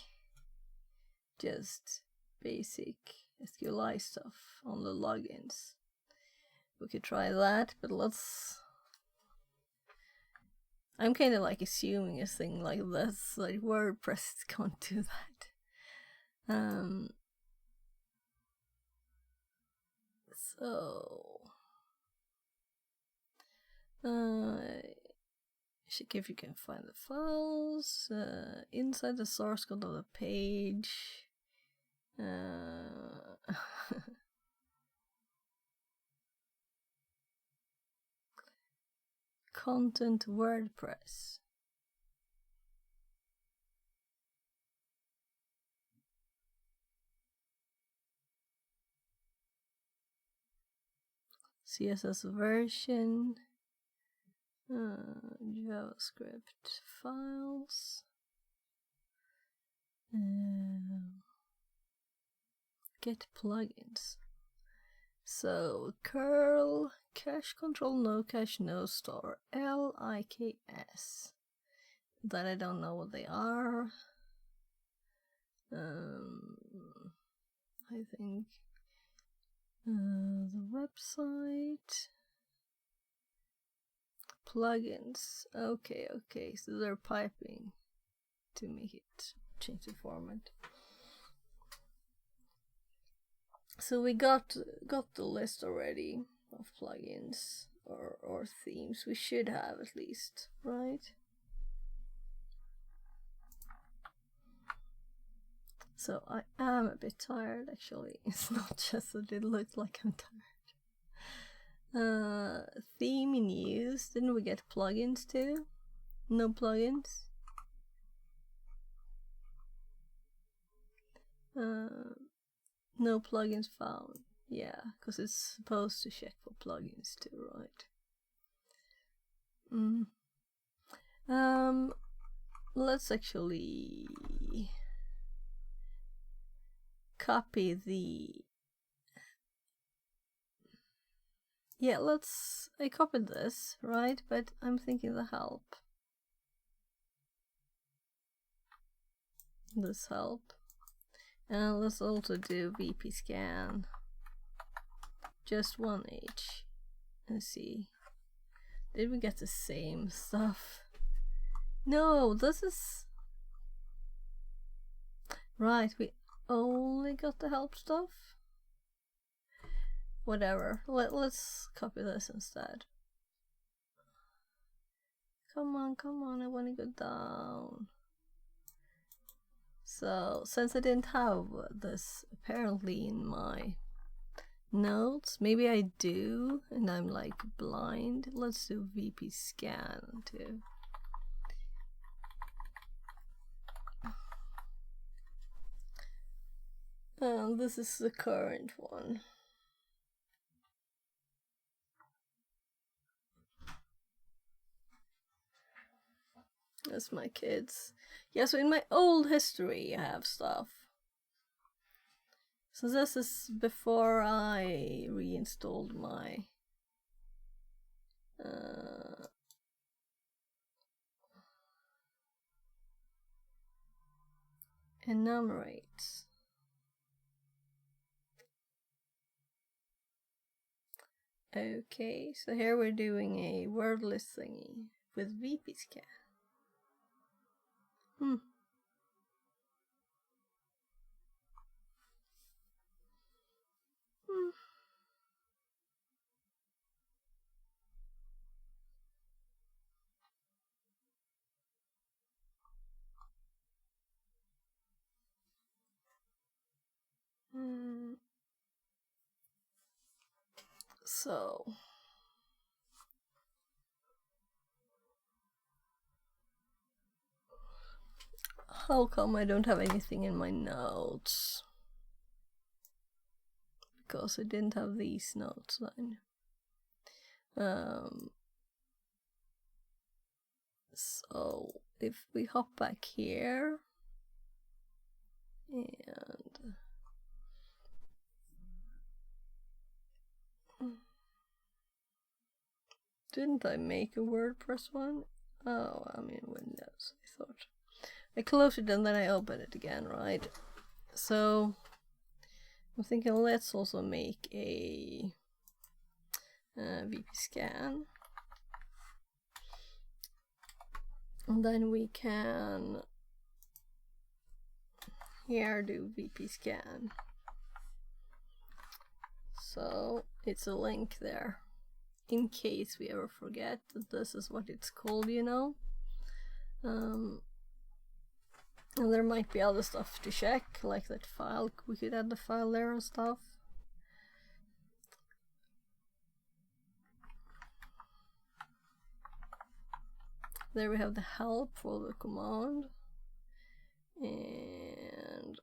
just basic SQLi stuff on the logins. We could try that, but I'm kind of like assuming a thing like this, like WordPress can't do that. Check if you can find the files inside the source code of the page. Content WordPress. CSS version. JavaScript files. Get plugins. So curl cache control no cache no store LIKS. That I don't know what they are. I think the website. Plugins. Okay, so they're piping to make it change the format. So we got the list already of plugins or themes. We should have at least, right? So I am a bit tired actually. It's not just that it looks like I'm tired. Theme in use. Didn't we get plugins too? No plugins. No plugins found. Yeah, because it's supposed to check for plugins too, right? Let's actually copy the... Yeah, I copied this, right? But I'm thinking the help. This help. And let's also do VP scan. Just one each. And see. Did we get the same stuff? No, this is... Right, we only got the help stuff? Whatever. Let's copy this instead. Come on, I want to go down. So, since I didn't have this apparently in my notes, maybe I do, and I'm like blind. Let's do VP scan too. And this is the current one. That's my kids. Yeah, so in my old history I have stuff. So this is before I reinstalled my enumerate. Okay, so here we're doing a wordless thingy with VP scan. So how come I don't have anything in my notes? Because I didn't have these notes then. So if we hop back here and didn't I make a WordPress one? Oh, I'm in Windows, I thought. I closed it and then I opened it again, right? So I'm thinking let's also make a VP scan. And then we can here do VP scan. So it's a link there. In case we ever forget that this is what it's called, you know. And there might be other stuff to check, like that file. We could add the file there and stuff. There we have the help for the command. And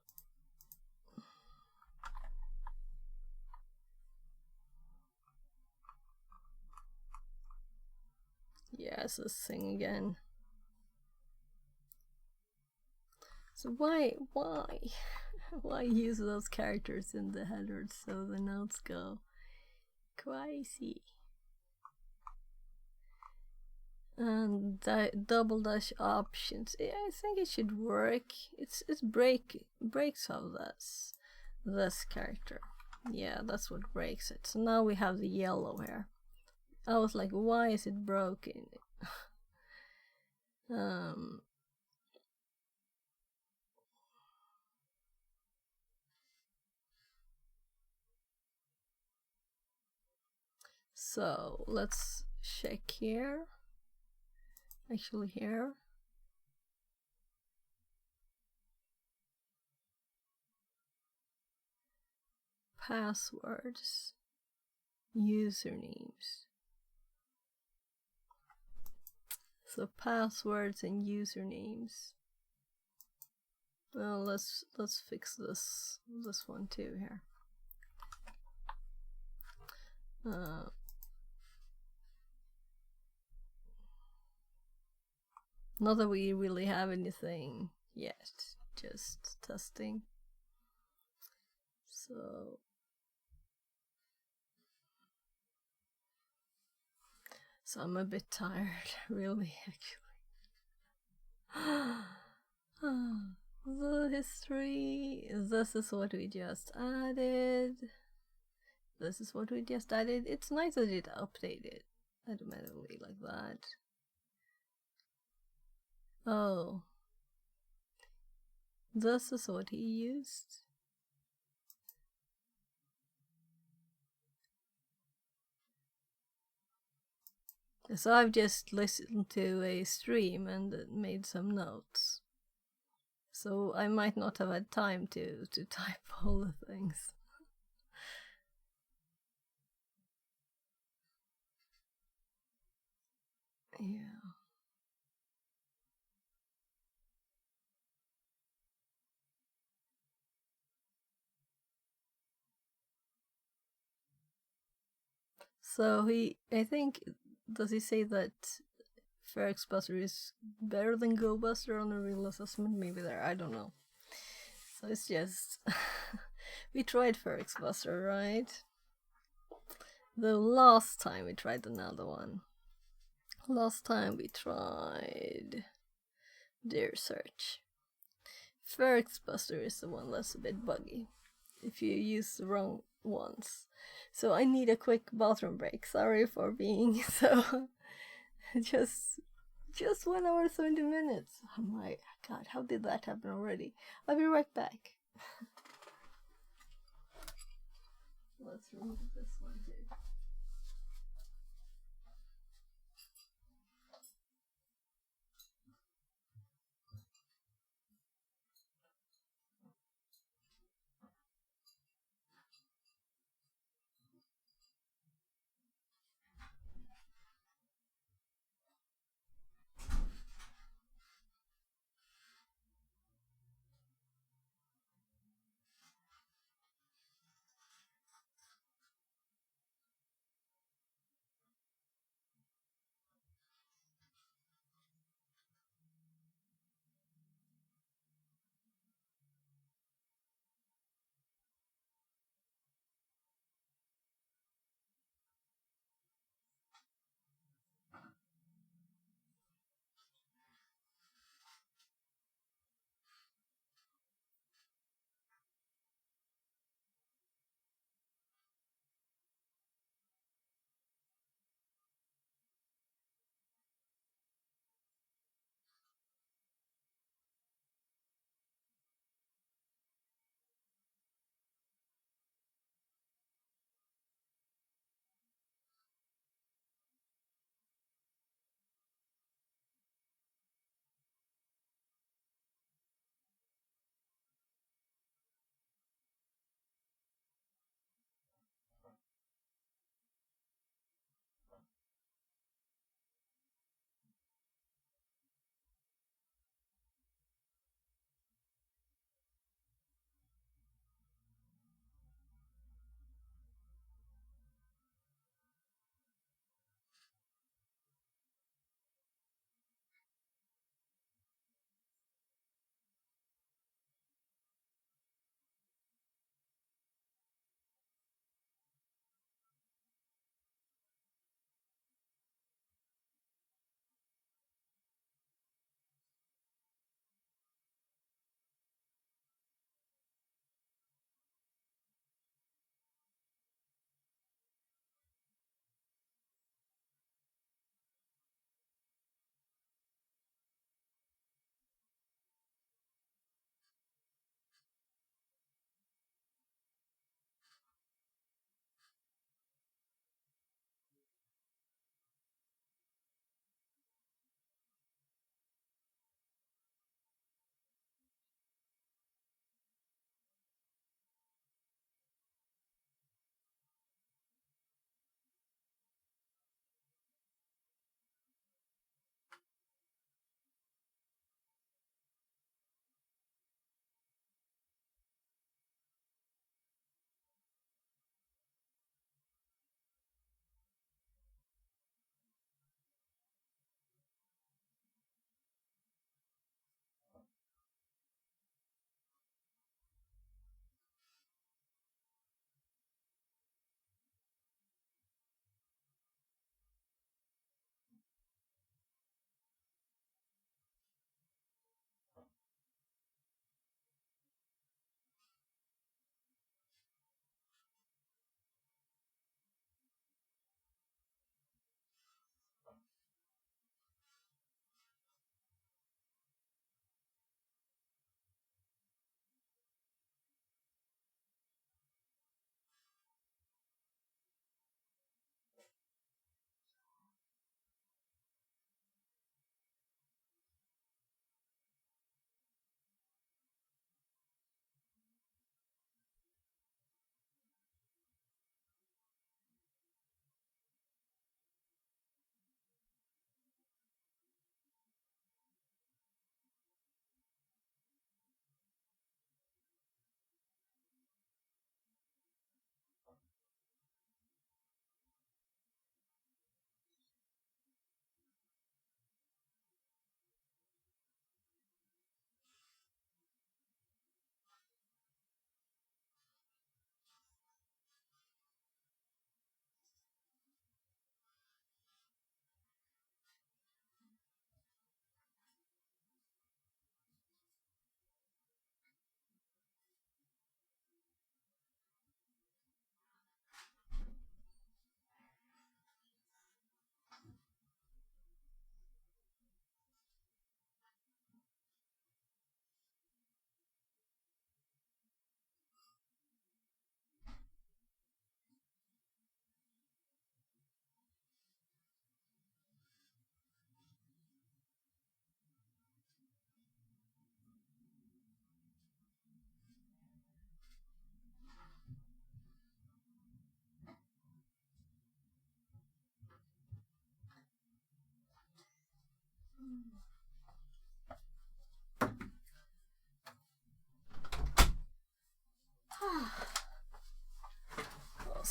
yes, this thing again. So why use those characters in the headers so the notes go crazy? And double dash options. Yeah, I think it should work. It's breaks of this character. Yeah, that's what breaks it. So now we have the yellow here. I was like, why is it broken? So let's check here. Actually here. Passwords. Usernames. So passwords and usernames. Well, let's fix this one too here. Not that we really have anything yet, just testing. So I'm a bit tired, really, actually. The history, this is what we just added. This is what we just added. It's nice that it updated automatically like that. Oh. This is what he used. So I've just listened to a stream and made some notes. So I might not have had time to type all the things. Yeah. So I think, does he say that Ferrex Buster is better than Go Buster on a real assessment? Maybe there, I don't know. So it's just, we tried Ferrex Buster, right? The last time we tried another one. Last time we tried Deer Search. Ferrex Buster is the one that's a bit buggy if you use the wrong ones. So I need a quick bathroom break. Sorry for being so. just 1 hour 30 minutes. Oh my god, how did that happen already? I'll be right back. Let's remove this one too.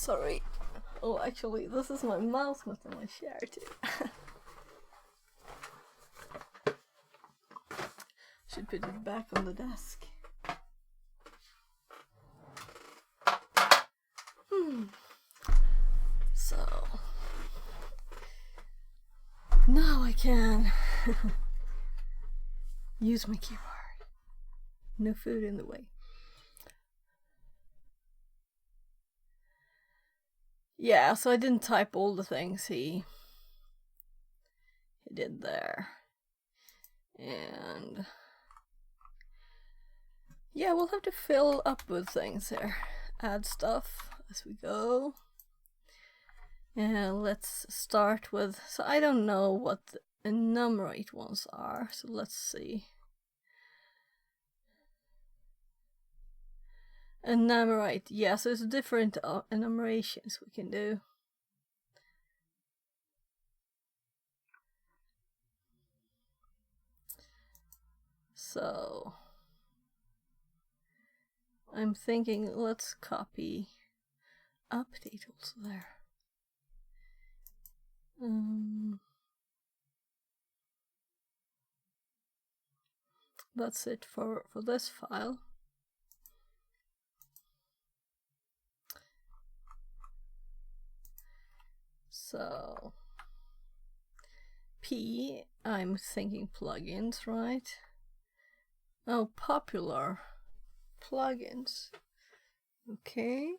Sorry. Oh, actually, this is my mouse with my chair too. Should put it back on the desk. So now I can use my keyboard. No food in the way. Yeah, so I didn't type all the things he did there. And yeah, we'll have to fill up with things here. Add stuff as we go. And let's start with, so I don't know what the enumerate ones are, so let's see. Enumerate, yeah, so it's different enumerations we can do. So I'm thinking let's copy update also there. That's it for this file. So P, I'm thinking plugins, right? Oh, popular plugins. Okay.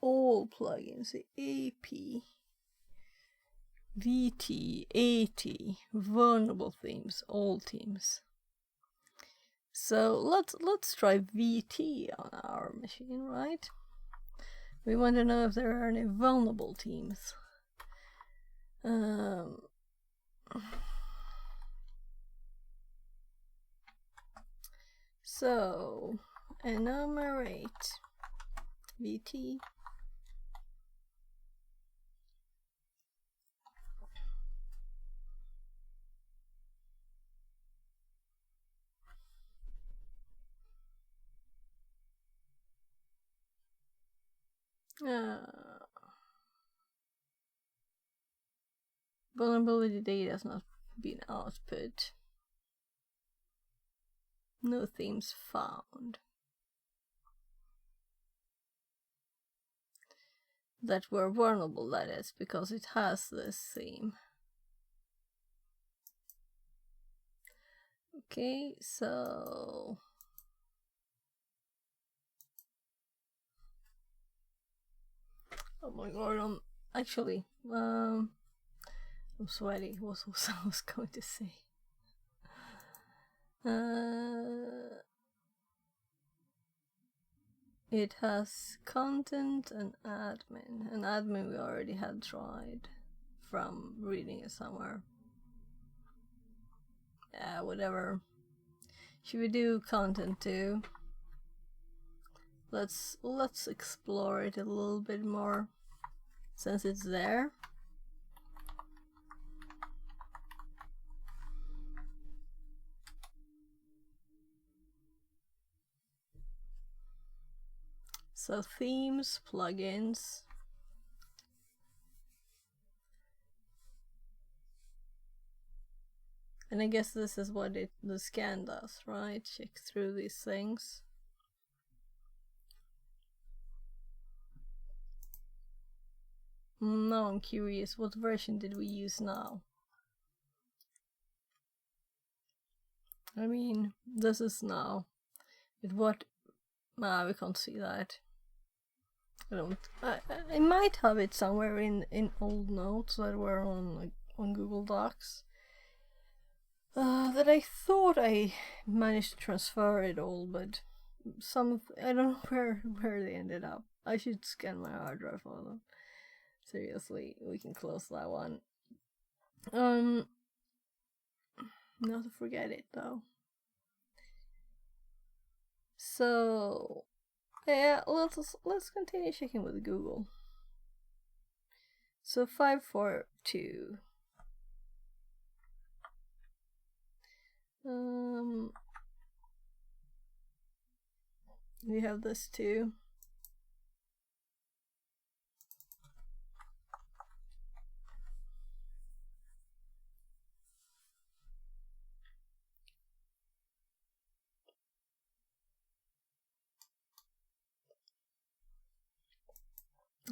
All plugins, AP, VT, AT, vulnerable themes, all themes. So let's try VT on our machine, right? We want to know if there are any vulnerable themes. So enumerate VT. Vulnerability data has not been output. No themes found that were vulnerable, that is, because it has this theme. Okay, so oh my god, I'm sweaty. What was I was going to say? It has content and admin. And admin we already had tried from reading it somewhere. Yeah, whatever. Should we do content too? Let's explore it a little bit more since it's there. So themes, plugins. And I guess this is what the scan does, right? Check through these things. Now I'm curious, what version did we use now? I mean, this is now. With what? We can't see that. I might have it somewhere in old notes that were on Google Docs. That I thought I managed to transfer it all, but I don't know where they ended up. I should scan my hard drive for them. Seriously, we can close that one. Not to forget it though. So yeah, let's continue checking with Google. So 542. We have this too.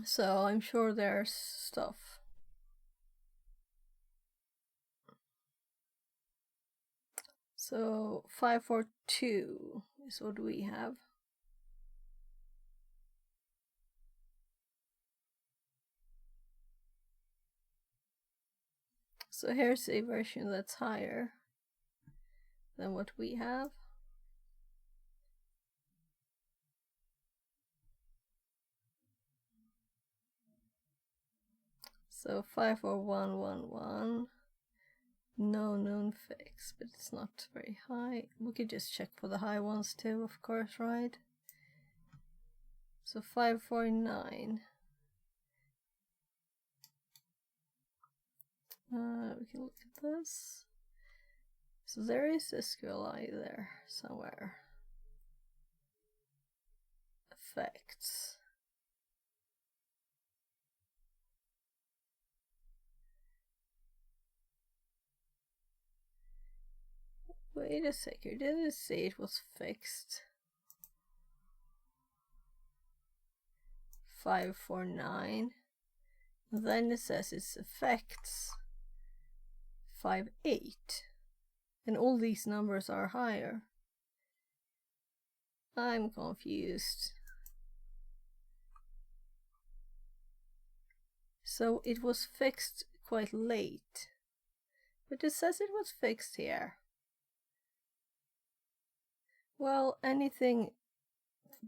So I'm sure there's stuff. So 542 is what we have. So here's a version that's higher than what we have. So 54111, no known fix, but it's not very high. We could just check for the high ones too, of course, right? So 549. We can look at this. So there is SQLi there somewhere. Effects. Wait a second, didn't it say it was fixed? 549. Then it says it's effects 58. And all these numbers are higher. I'm confused. So it was fixed quite late. But it says it was fixed here. Well, anything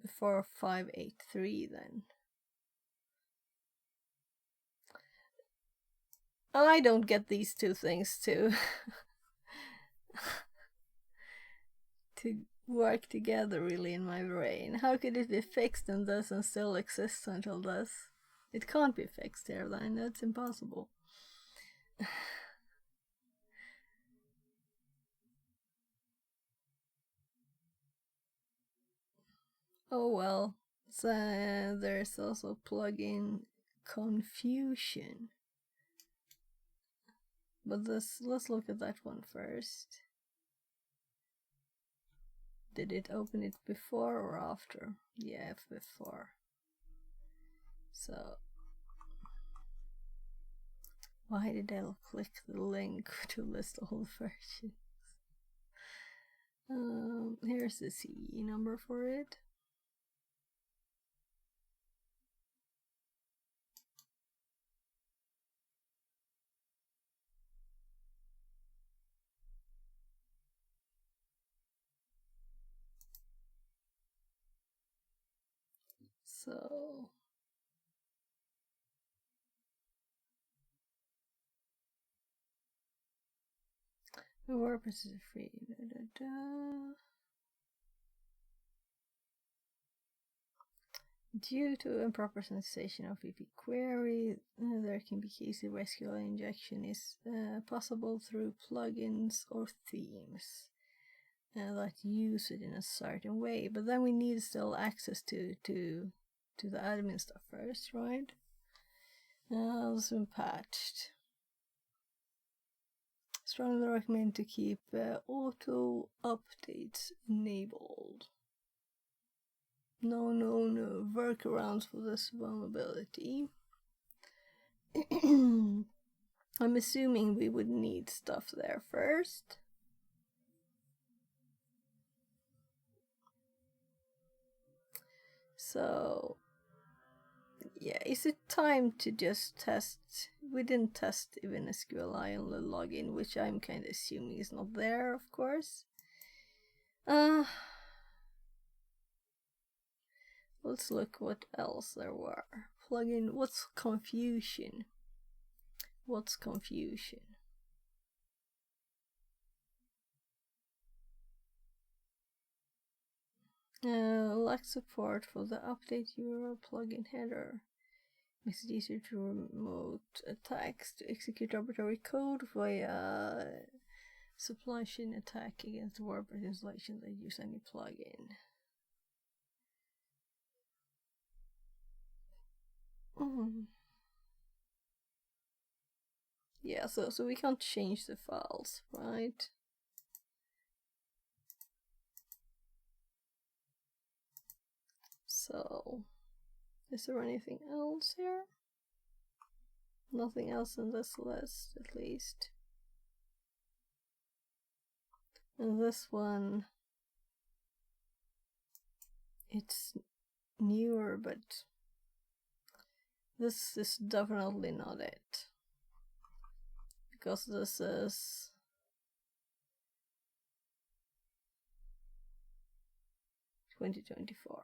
before 583 then. I don't get these two things to work together really in my brain. How could it be fixed and doesn't still exist until this? It can't be fixed here then, that's impossible. Oh well. So there's also plugin confusion. But let's look at that one first. Did it open it before or after? Yeah, before. So why did I click the link to list all versions? Here's the CE number for it. So the WordPress is free. Due to improper sensation of VP query, there can be cases where SQL injection is possible through plugins or themes that use it in a certain way. But then we need still access to the admin stuff first, right? It's been patched. Strongly recommend to keep auto updates enabled. No workarounds for this vulnerability. I'm assuming we would need stuff there first. So yeah, is it time to just test? We didn't test even SQLi on the login, which I'm kind of assuming is not there, of course. Let's look what else there were. Plugin, what's confusion? What's confusion? Lack support for the update URL plugin header. Makes it easier to remote attacks to execute arbitrary code via supply chain attack against WordPress installation that use any plugin. Yeah, so we can't change the files, right? So Is there anything else here? Nothing else in this list, at least. And this one, it's newer, but this is definitely not it. Because this is $2024.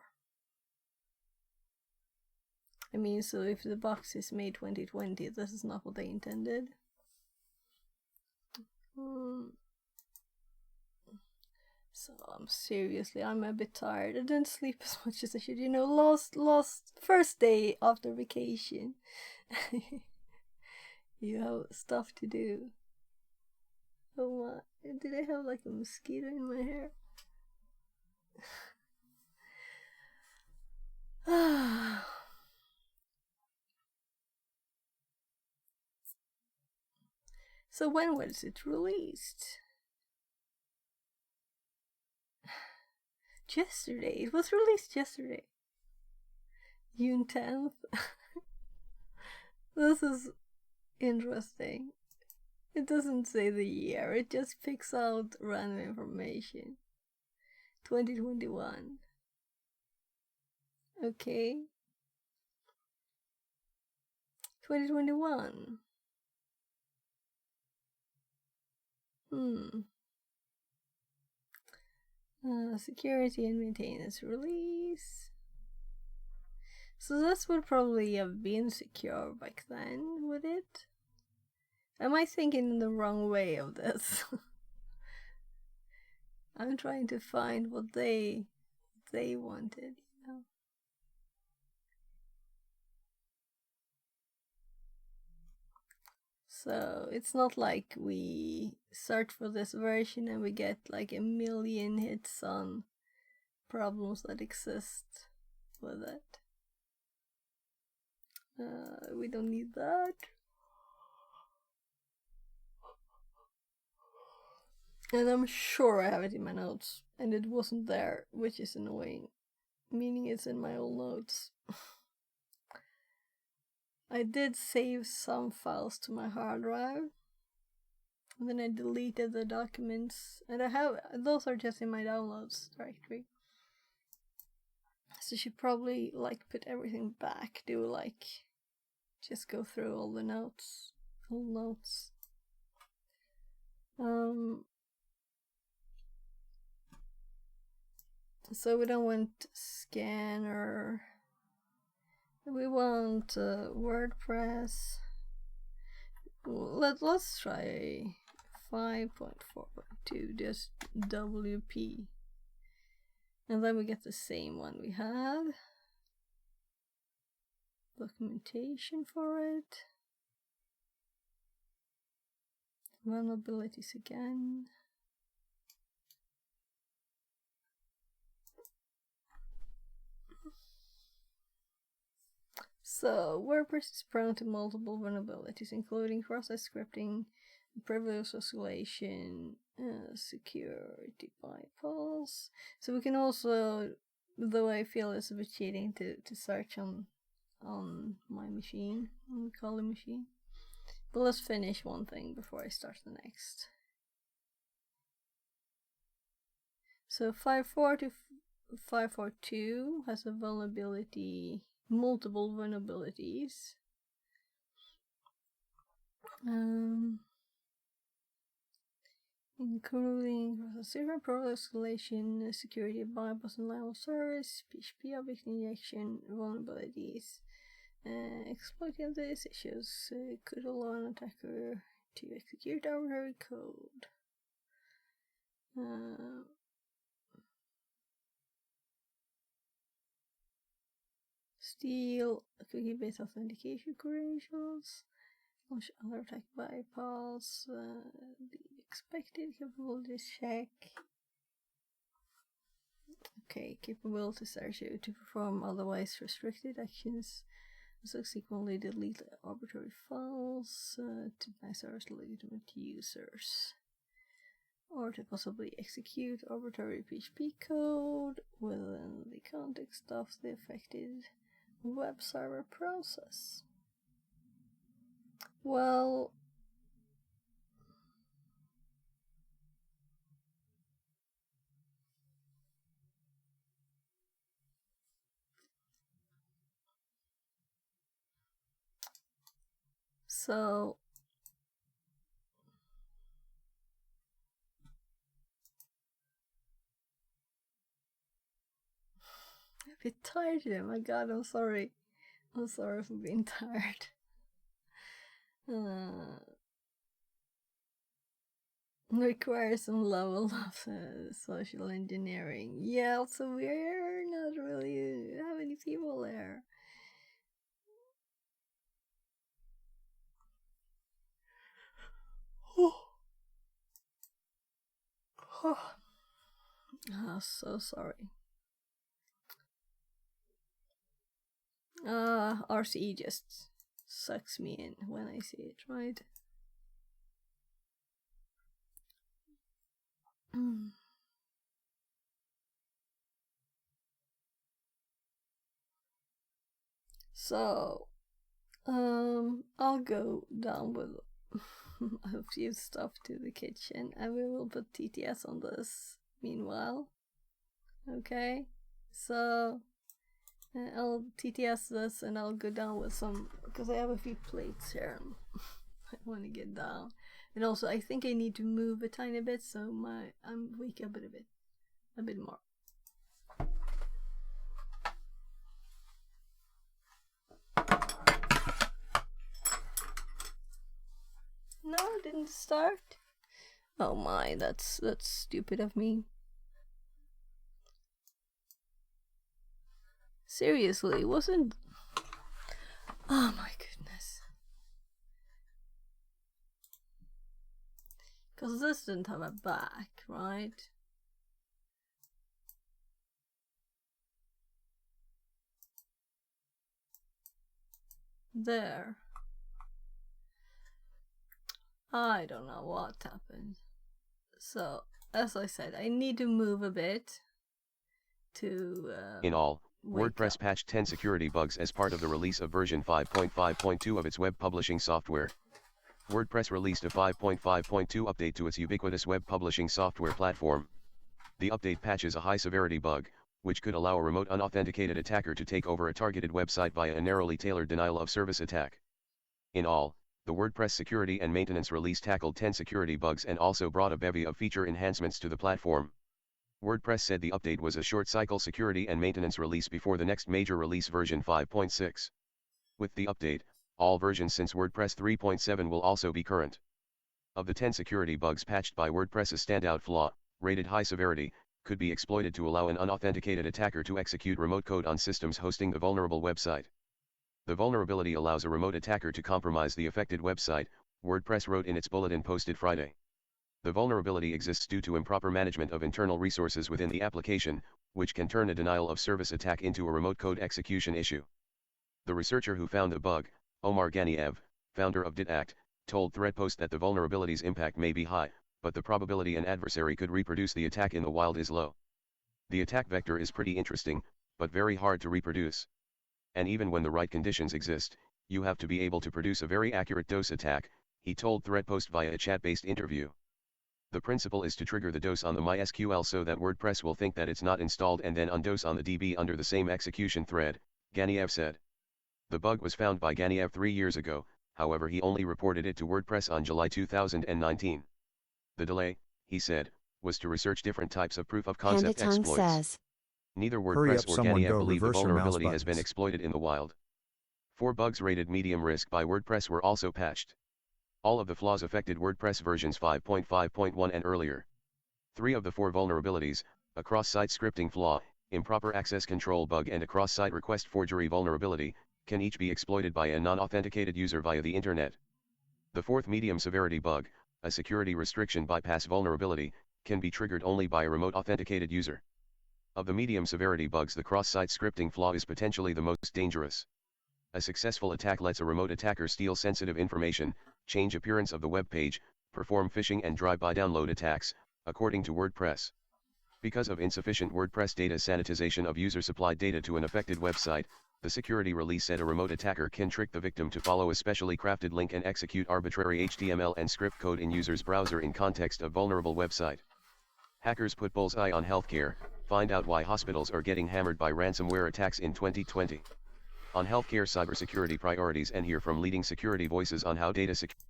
I mean, so if the box is made 2020, this is not what they intended. So I'm a bit tired. I didn't sleep as much as I should. You know, first day after vacation. You have stuff to do. Oh my, did I have like a mosquito in my hair? So when was it released? Yesterday. It was released yesterday. June 10th. This is interesting. It doesn't say the year, it just picks out random information. 2021. Okay. 2021. Security and maintenance release. So this would probably have been secure back then, would it? Am I thinking the wrong way of this? I'm trying to find what they wanted, you know. So it's not like we search for this version and we get like a million hits on problems that exist with it. We don't need that. And I'm sure I have it in my notes, and it wasn't there, which is annoying, meaning it's in my old notes. I did save some files to my hard drive, and then I deleted the documents, and those are just in my downloads directory. So I should probably like put everything back, just go through all the notes, old notes. So we don't want scanner. We want WordPress. Let's try 5.4.2, just WP. And then we get the same one we had. Documentation for it. Vulnerabilities again. So, WordPress is prone to multiple vulnerabilities, including cross-site scripting, privilege escalation, security bypass. So we can also, though I feel it's a bit cheating to search on my machine, on the Kali machine. But let's finish one thing before I start the next. So 5.4 to 5.4.2 has a vulnerability, multiple vulnerabilities. Including server pro escalation, security bypass and level service, PHP object injection, vulnerabilities. Exploiting these issues could allow an attacker to execute arbitrary code. Steal cookie-based authentication credentials. Launch other attack bypass. The expected capabilities check. Okay, capabilities are shown to perform otherwise restricted actions. Subsequently delete arbitrary files to deny legitimate users. Or to possibly execute arbitrary PHP code within the context of the affected web server process. Well, so I'm a bit tired today. My God, I'm sorry. I'm sorry for being tired. Requires some level of social engineering. Yeah, so we're not really have any people there. Oh, so sorry. RCE just sucks me in when I see it, right? So, I'll go down with a few stuff to the kitchen and we will put TTS on this meanwhile. Okay, so I'll TTS this and I'll go down with some, because I have a few plates here I want to get down. And also I think I need to move a tiny bit so I'm wake up a bit more. No, it didn't start. Oh my, that's stupid of me. Seriously, it wasn't. Oh my goodness. Because this didn't have a back, right? There. I don't know what happened. So, as I said, I need to move a bit to In all, WordPress patched 10 security bugs as part of the release of version 5.5.2 of its web publishing software. WordPress released a 5.5.2 update to its ubiquitous web publishing software platform. The update patches a high-severity bug, which could allow a remote unauthenticated attacker to take over a targeted website via a narrowly tailored denial-of-service attack. In all, the WordPress security and maintenance release tackled 10 security bugs and also brought a bevy of feature enhancements to the platform. WordPress said the update was a short-cycle security and maintenance release before the next major release version 5.6. With the update, all versions since WordPress 3.7 will also be current. Of the 10 security bugs patched by WordPress, a standout flaw, rated high severity, could be exploited to allow an unauthenticated attacker to execute remote code on systems hosting the vulnerable website. The vulnerability allows a remote attacker to compromise the affected website, WordPress wrote in its bulletin posted Friday. The vulnerability exists due to improper management of internal resources within the application, which can turn a denial-of-service attack into a remote code execution issue. The researcher who found the bug, Omar Ghaniev, founder of DitAct, told ThreadPost that the vulnerability's impact may be high, but the probability an adversary could reproduce the attack in the wild is low. The attack vector is pretty interesting, but very hard to reproduce. And even when the right conditions exist, you have to be able to produce a very accurate DOS attack, he told ThreadPost via a chat-based interview. The principle is to trigger the DOS on the MySQL so that WordPress will think that it's not installed and then unDOS on the DB under the same execution thread, Ghaniev said. The bug was found by Ghaniev 3 years ago, however he only reported it to WordPress on July 2019. The delay, he said, was to research different types of proof-of-concept exploits. Says. Neither Hurry WordPress up, or someone Ghaniev go, believe the reverse your mouse vulnerability has been buttons. exploited in the wild. 4 bugs rated medium risk by WordPress were also patched. All of the flaws affected WordPress versions 5.5.1 and earlier. 3 of the 4 vulnerabilities, a cross-site scripting flaw, improper access control bug and a cross-site request forgery vulnerability, can each be exploited by a non-authenticated user via the internet. The 4th medium severity bug, a security restriction bypass vulnerability, can be triggered only by a remote authenticated user. Of the medium severity bugs, the cross-site scripting flaw is potentially the most dangerous. A successful attack lets a remote attacker steal sensitive information, change appearance of the web page, perform phishing and drive-by download attacks, according to WordPress. Because of insufficient WordPress data sanitization of user-supplied data to an affected website, The security release said a remote attacker can trick the victim to follow a specially crafted link and execute arbitrary HTML and script code in user's browser in context of vulnerable website. Hackers put bullseye on healthcare, find out why hospitals are getting hammered by ransomware attacks in 2020. On healthcare cybersecurity priorities, and hear from leading security voices on how data security.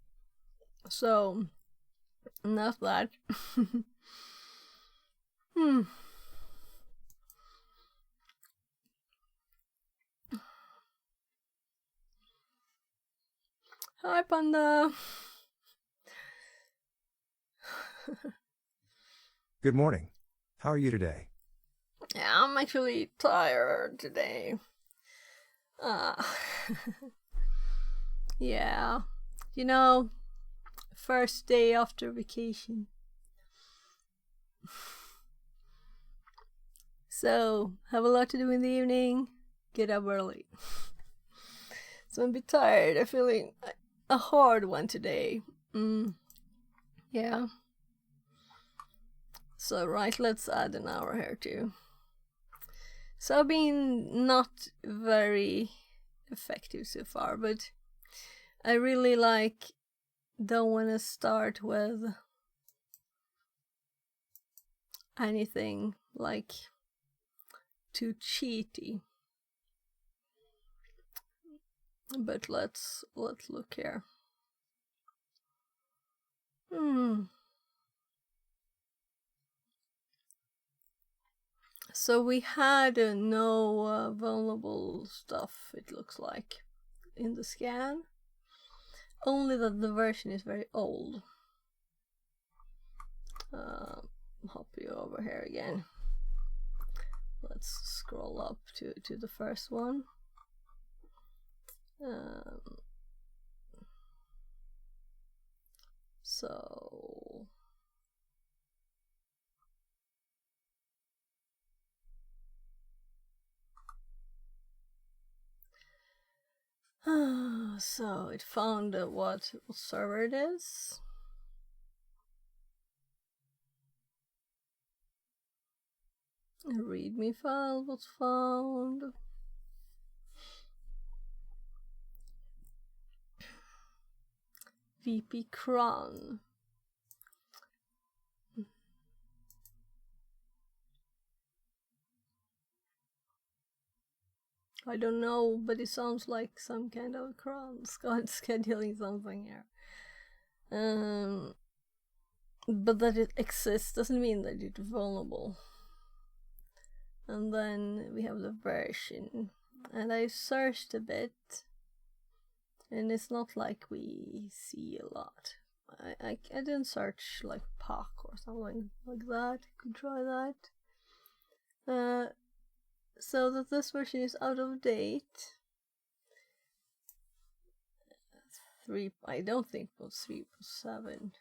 So, enough that. Hi, Panda. Good morning. How are you today? Yeah, I'm actually tired today. Yeah, you know, first day after vacation. So, have a lot to do in the evening, get up early. So I'm a bit tired, I'm feeling a hard one today. Yeah. So right, let's add an hour here too. So I've been not very effective so far, but I really don't want to start with anything too cheaty. But let's look here. So we had no vulnerable stuff, it looks like, in the scan. Only that the version is very old. Hop you over here again. Let's scroll up to the first one. So it found what server it is. A readme file was found. VP cron. I don't know, but it sounds like some kind of cron scheduling something here. But that it exists doesn't mean that it's vulnerable. And then we have the version, and I searched a bit, and it's not like we see a lot. I didn't search like POC or something like that. Could try that. So that this version is out of date. I don't think it was 3.7.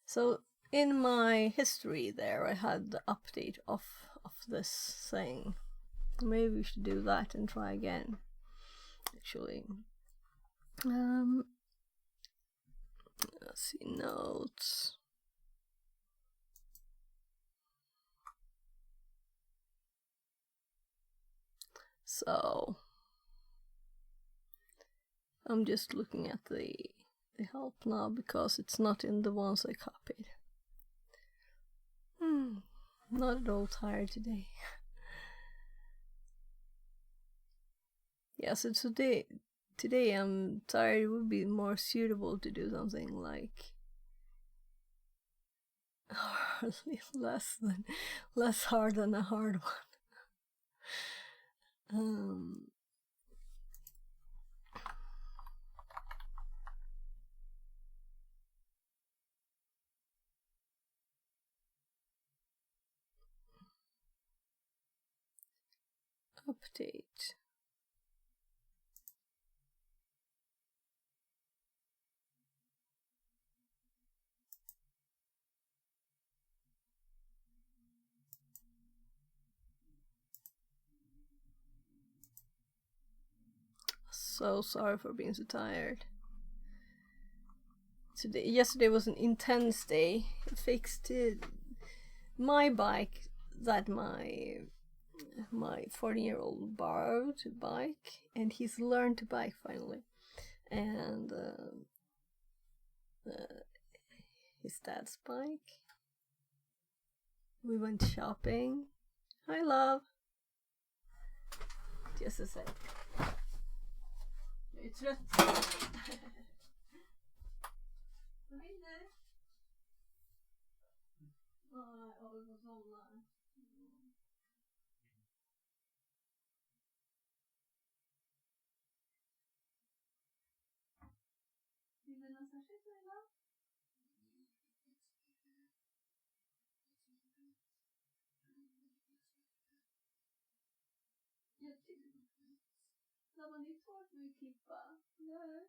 So in my history there, I had the update of this thing. Maybe we should do that and try again. Actually, let's see, notes. So I'm just looking at the help now because it's not in the ones I copied. Not at all tired today. Yeah, so today I'm tired. It would be more suitable to do something like less hard than a hard one. Update. So sorry for being so tired. Yesterday was an intense day. I fixed my bike that my my 14-year-old borrowed a bike, and he's learned to bike finally. And his dad's bike. We went shopping. Hi, love. Just a sec. Jag är trött. Vad händer? Jag håller på att somna. Vill du något särskilt idag? Jag tycker det är svårt med klippa. Eller?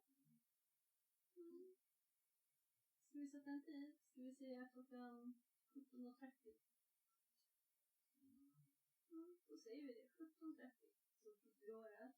Ska vi sätta en tid? Ska vi säga klockan 17:30? Då säger vi det. 17:30. Så får vi göra.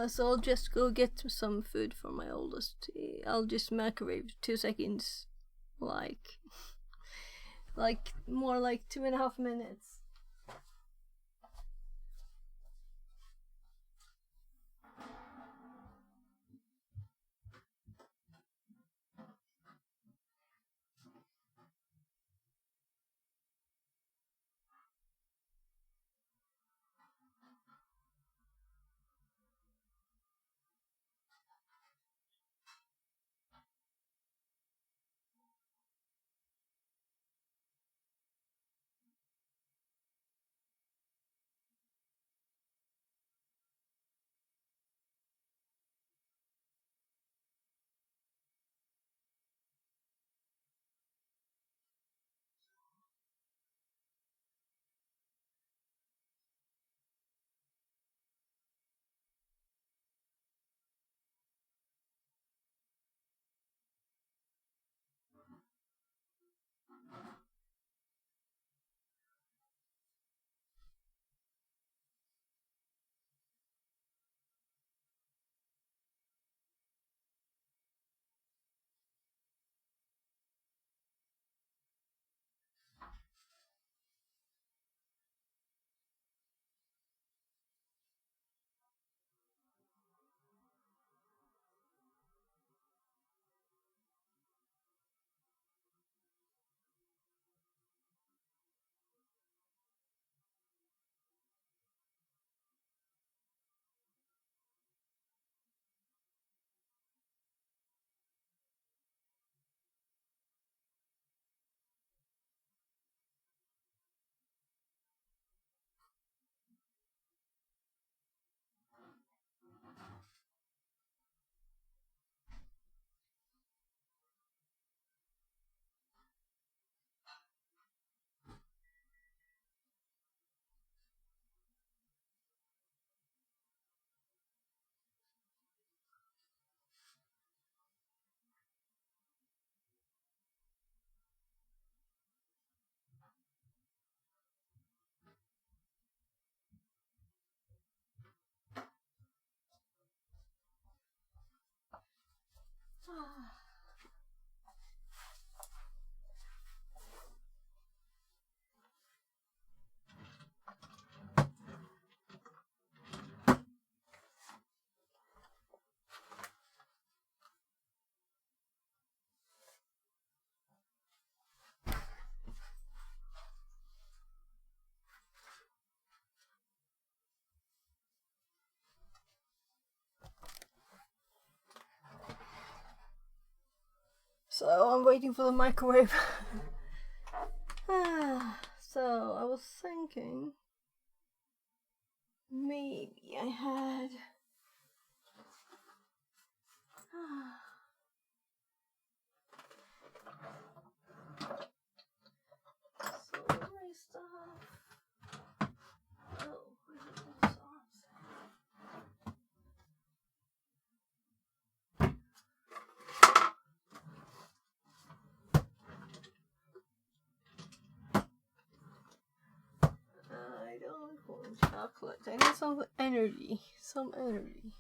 So I'll just go get some food for my oldest. I'll just microwave 2 seconds, like more like 2.5 minutes. So I'm waiting for the microwave. So I was thinking maybe I had so my stuff. Oh, where's the sauce? I don't want chocolate. I need some energy. Some energy.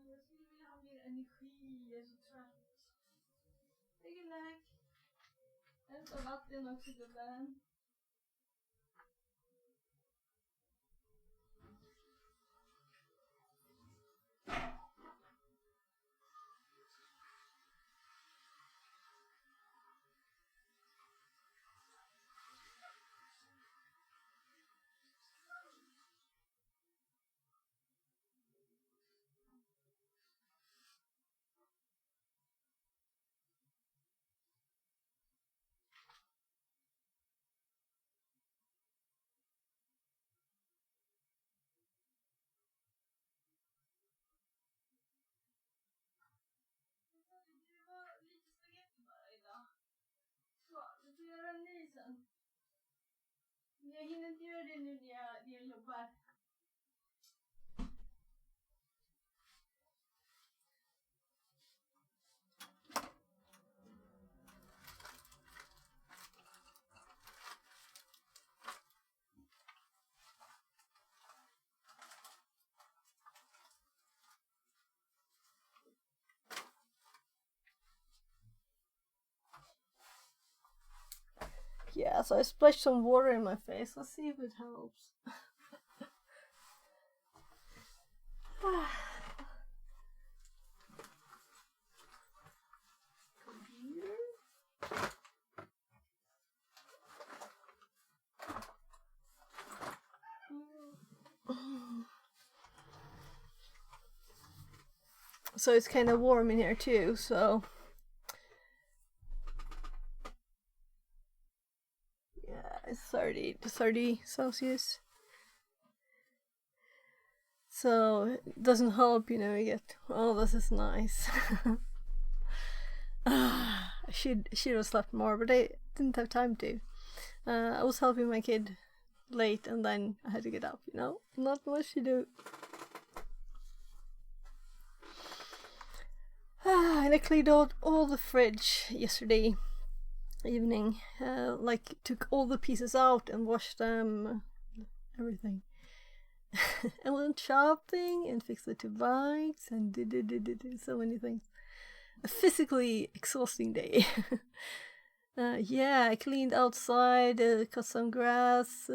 Jag skulle vilja ha mer energi, jag är så trött. Lägg en lägg. Hämta vatten också, gubben. Det var lite spagetti bara idag. Så, du får göra en ny sen. Jag hinner inte göra det nu när jag jobbar. Yeah, so I splashed some water in my face. Let's see if it helps. So it's kind of warm in here too, so yeah, it's 30 Celsius. So it doesn't help, you know, you get, oh, this is nice. I should have slept more, but I didn't have time to. I was helping my kid late and then I had to get up, you know, not much to do. And I cleaned out all the fridge yesterday evening, like took all the pieces out and washed them, everything. And went shopping and fixed the 2 bikes and did so many things. A physically exhausting day. Yeah, I cleaned outside, cut some grass,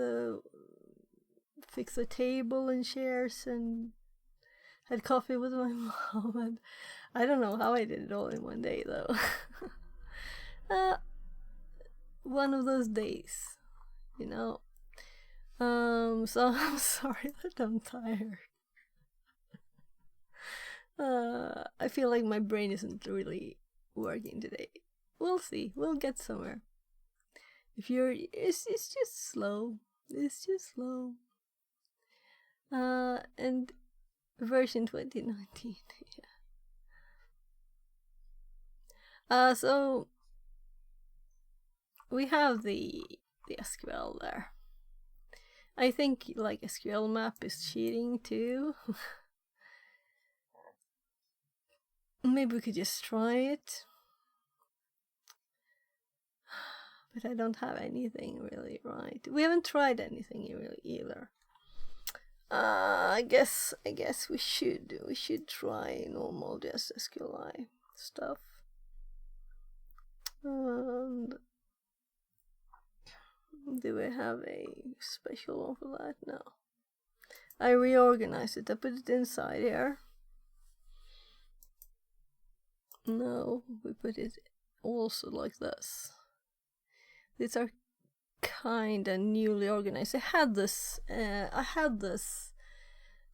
fixed a table and chairs, and had coffee with my mom. And I don't know how I did it all in one day, though. One of those days, you know. So I'm sorry that I'm tired. I feel like my brain isn't really working today. We'll see. We'll get somewhere. It's just slow. It's just slow. And version 2019. Yeah. So we have the SQL there. I think like SQL map is cheating too. Maybe we could just try it. But I don't have anything really right. We haven't tried anything really either. I guess we should try normal just SQLi stuff. And do we have a special one for that? No. I reorganized it. I put it inside here. No, we put it also like this. These are kind of newly organized. I had this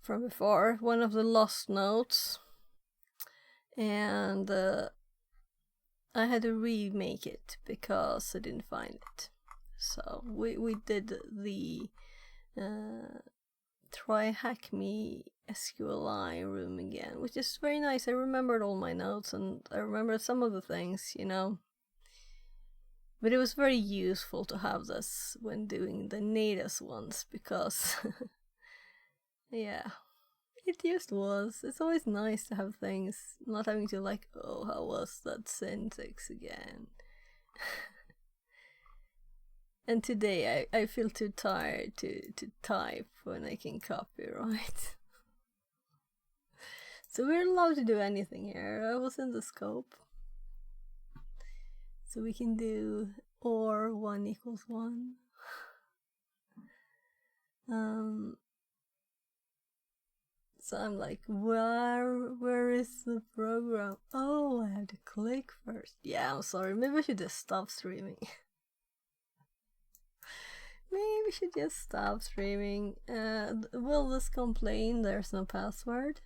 from before, one of the lost notes, and I had to remake it because I didn't find it. So we did the TryHackMe SQLi room again, which is very nice. I remembered all my notes and I remembered some of the things, you know. But it was very useful to have this when doing the native ones because, yeah, it just was. It's always nice to have things, not having to like, oh, how was that syntax again? And today I feel too tired to type when I can copy, right? So we're allowed to do anything here. I was in the scope. So we can do or 1 equals 1. So I'm like, where is the program? Oh, I have to click first. Yeah, I'm sorry. Maybe I should just stop streaming. Maybe we should just stop streaming. Will this complain there's no password?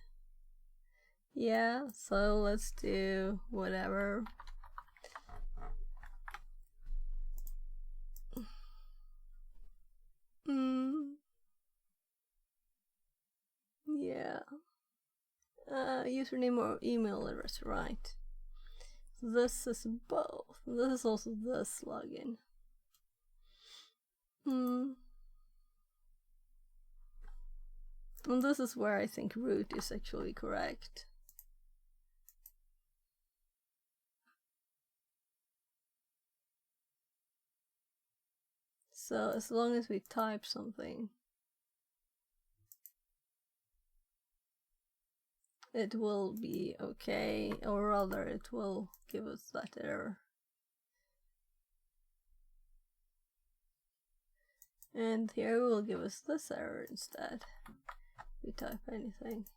Yeah, so let's do whatever. Yeah. Username or email address, right. This is both. This is also this login. And this is where I think root is actually correct. So as long as we type something, it will be okay, or rather it will give us that error. And here it will give us this error instead. We type anything.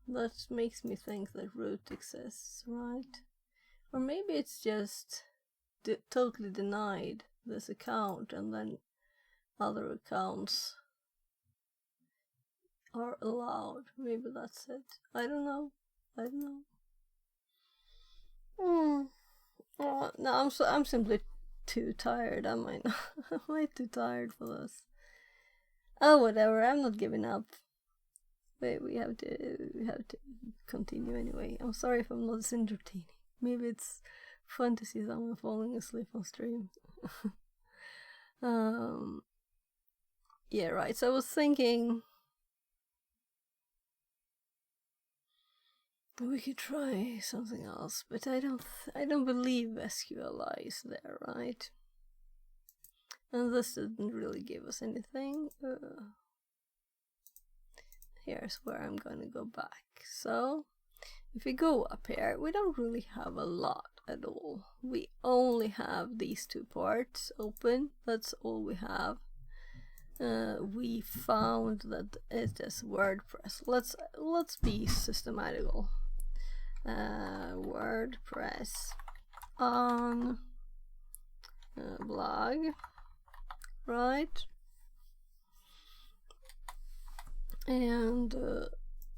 That makes me think that root exists, right? Or maybe it's just totally denied this account and then other accounts are allowed. Maybe that's it. I don't know. No, I'm simply too tired. Am I not? Am I too tired for this? Oh, whatever. I'm not giving up. Wait, we have to continue anyway. I'm sorry if I'm not as entertaining. Maybe it's fun to see someone falling asleep on stream. Yeah, right. So I was thinking we could try something else, but I don't believe SQLi is there, right? And this didn't really give us anything. Here's where I'm gonna go back. So if we go up here, we don't really have a lot at all. We only have these two parts open. That's all we have. We found that it is WordPress. Let's be systematical. WordPress on blog, right? And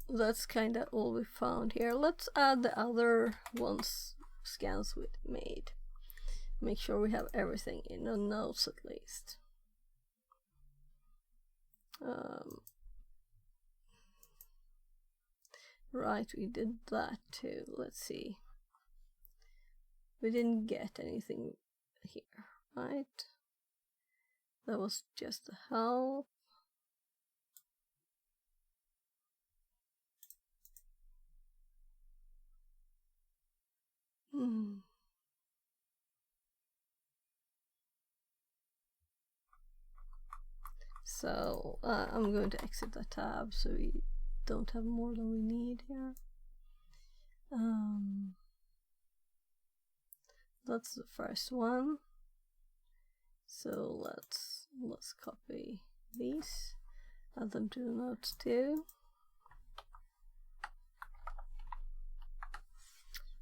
that's kind of all we found here. Let's add the other ones, scans we made. Make sure we have everything in the notes at least. Right, we did that too. Let's see. We didn't get anything here, right? That was just the help. So I'm going to exit that tab so we don't have more than we need here. That's the first one. So let's copy these, add them to the notes too.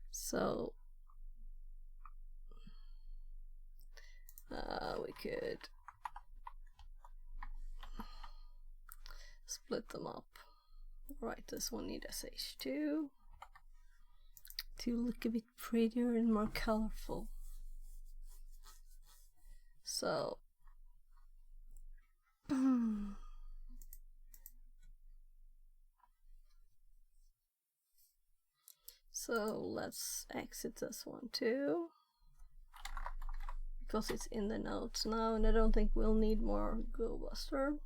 So we could split them up. Right, this one needs SH2 to look a bit prettier and more colorful. So so let's exit this one too, because it's in the notes now and I don't think we'll need more GoBuster.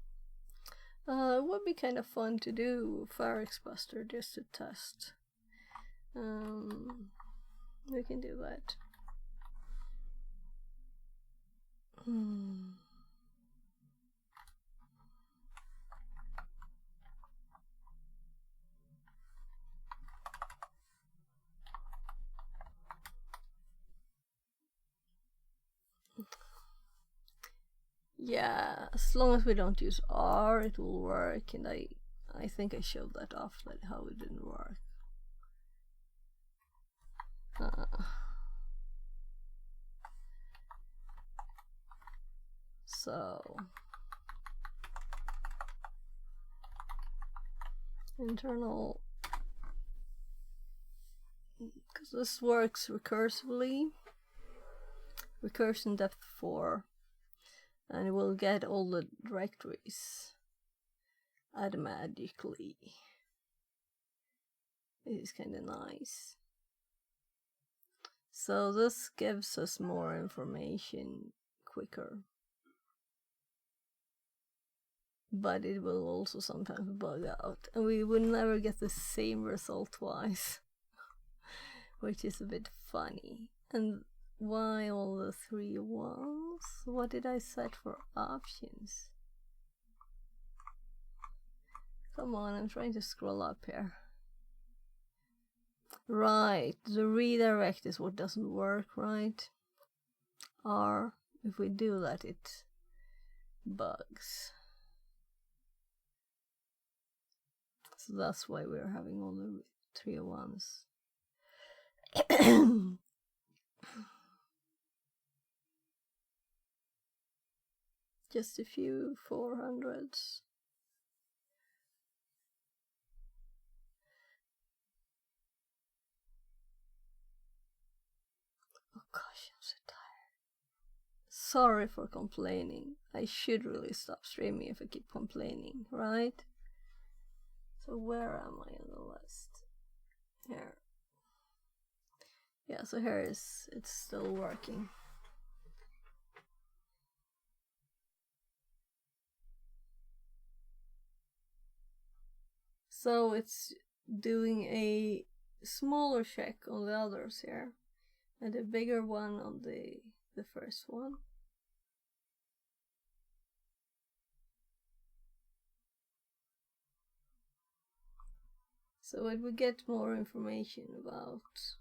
It would be kind of fun to do FireXBuster just to test. We can do that. Yeah, as long as we don't use R, it will work, and I think I showed that off, like how it didn't work. So internal, because this works recursively, recursion depth 4, and it will get all the directories automatically. It is kind of nice. So this gives us more information quicker, but it will also sometimes bug out, and we will never get the same result twice, which is a bit funny. And why all the 3 ones? What did I set for options? Come on, I'm trying to scroll up here. Right, the redirect is what doesn't work, right? Or if we do that, it bugs. So that's why we're having all the 301s. Just a few 400s. Oh gosh, I'm so tired. Sorry for complaining. I should really stop streaming if I keep complaining, right? So where am I on the list? Here. Yeah, so here it's still working. So it's doing a smaller check on the others here, and a bigger one on the first one. So it will get more information about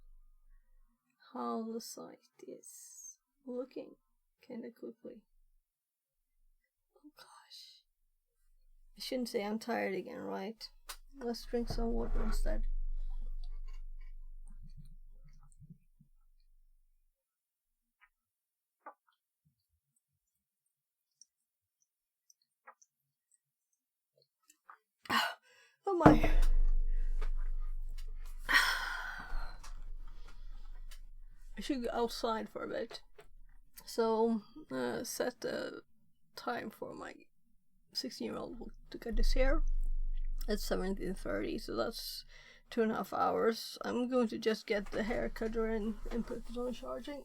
how the site is looking kind of quickly. Oh gosh. I shouldn't say I'm tired again, right? Let's drink some water instead. Oh my. I should go outside for a bit. So, set a time for my 16-year-old to get his hair at 17:30, so that's 2.5 hours. I'm going to just get the hair cutter in and put it on charging.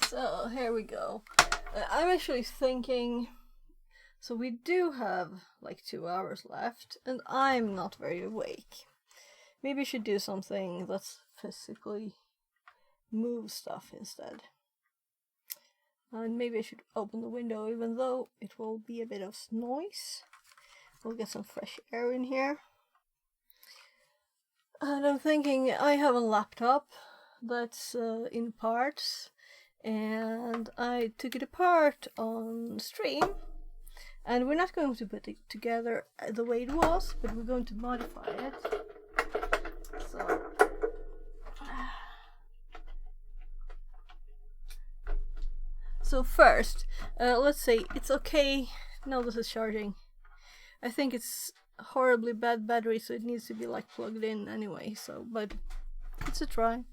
So here we go. I'm actually thinking, so we do have like 2 hours left and I'm not very awake. Maybe I should do something that's physically move stuff instead. And maybe I should open the window, even though it will be a bit of noise. We'll get some fresh air in here. And I'm thinking, I have a laptop that's in parts, and I took it apart on stream, and we're not going to put it together the way it was, but we're going to modify it. So first, let's say it's okay. No, this is charging. I think it's horribly bad battery, so it needs to be like plugged in anyway. So, but it's a try.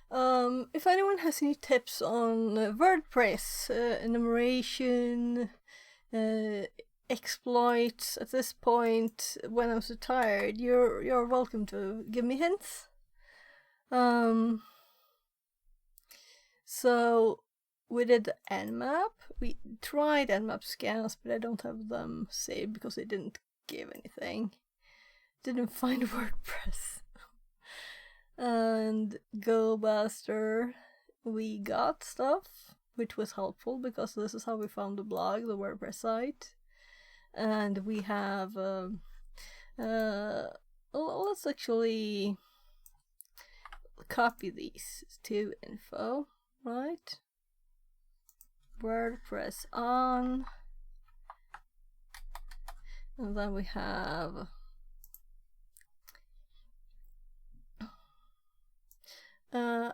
If anyone has any tips on WordPress enumeration, exploits at this point when I'm so tired, you're welcome to give me hints. So we did the Nmap. We tried Nmap scans, but I don't have them saved because they didn't give anything. Didn't find WordPress. And GoBuster, we got stuff, which was helpful because this is how we found the blog, the WordPress site. And we have, let's actually copy these to info, right? WordPress on, and then we have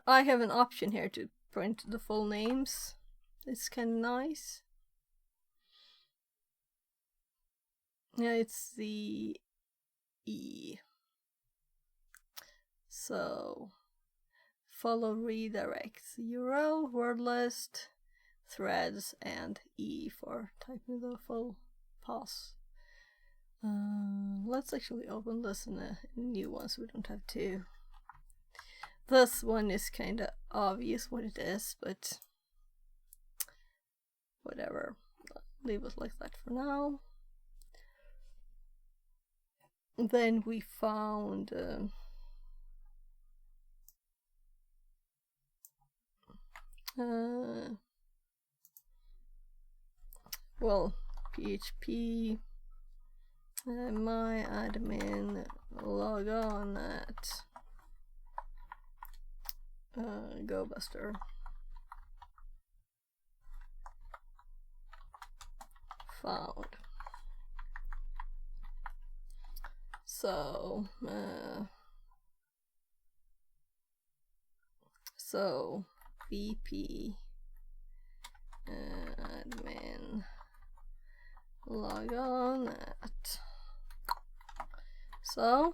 I have an option here to print the full names. It's kind of nice. Yeah, it's the E. So follow redirects, URL, word list, threads, and E for typing the full pass. Let's actually open this in a new one so we don't have to. This one is kind of obvious what it is, but whatever. Leave it like that for now. Then we found well, PHP my admin log on at GoBuster. Found. So VP admin log on at, so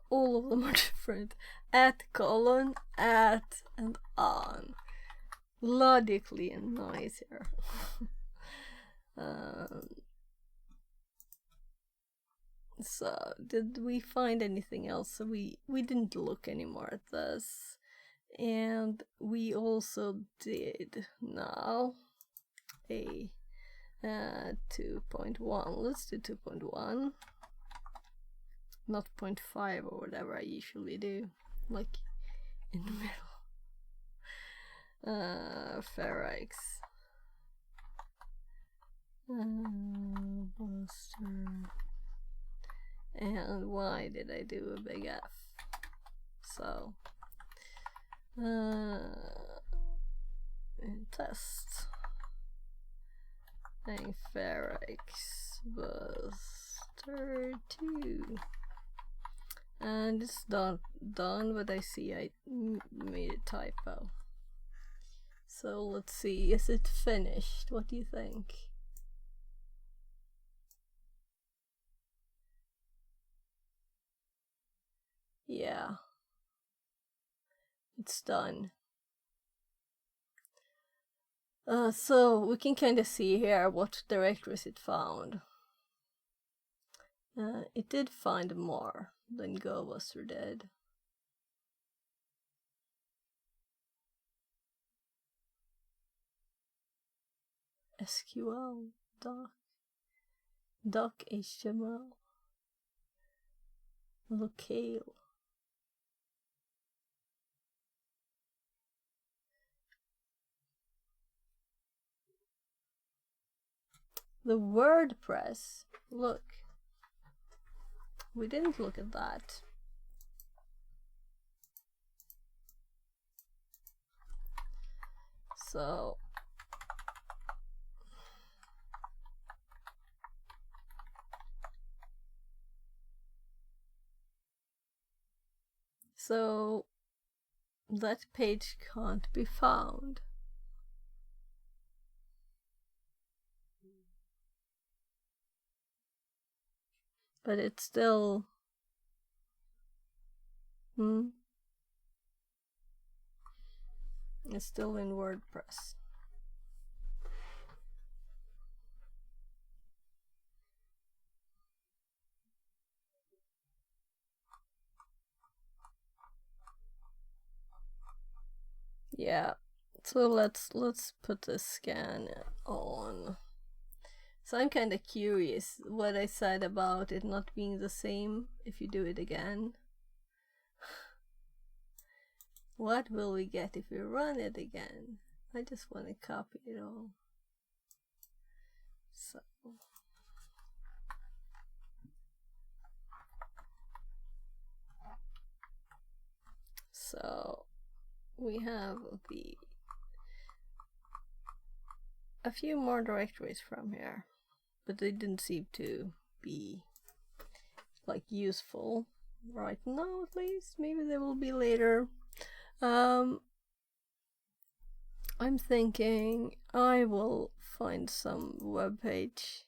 all of them are different. At, colon, at, and on. logically and nice here. So did we find anything else? So we didn't look anymore at this, and we also did now a 2.1. Let's do 2.1, not 0.5 or whatever I usually do, like in the middle. Ferrix. Buster. And why did I do a big F? So, test. And Ferrix Buster 2. And it's done, but I see I made a typo. So let's see, is it finished? What do you think? Yeah, it's done. So we can kind of see here what directories it found. It did find more than GoBuster did. SQL, doc HTML, locale. The WordPress, look, we didn't look at that. So that page can't be found. But it's still it's still in WordPress. Yeah, so let's put the scan on. So I'm kind of curious what I said about it not being the same if you do it again. What will we get if we run it again? I just want to copy it all. So we have a few more directories from here, but they didn't seem to be like useful right now, at least. Maybe they will be later. I'm thinking I will find some web page.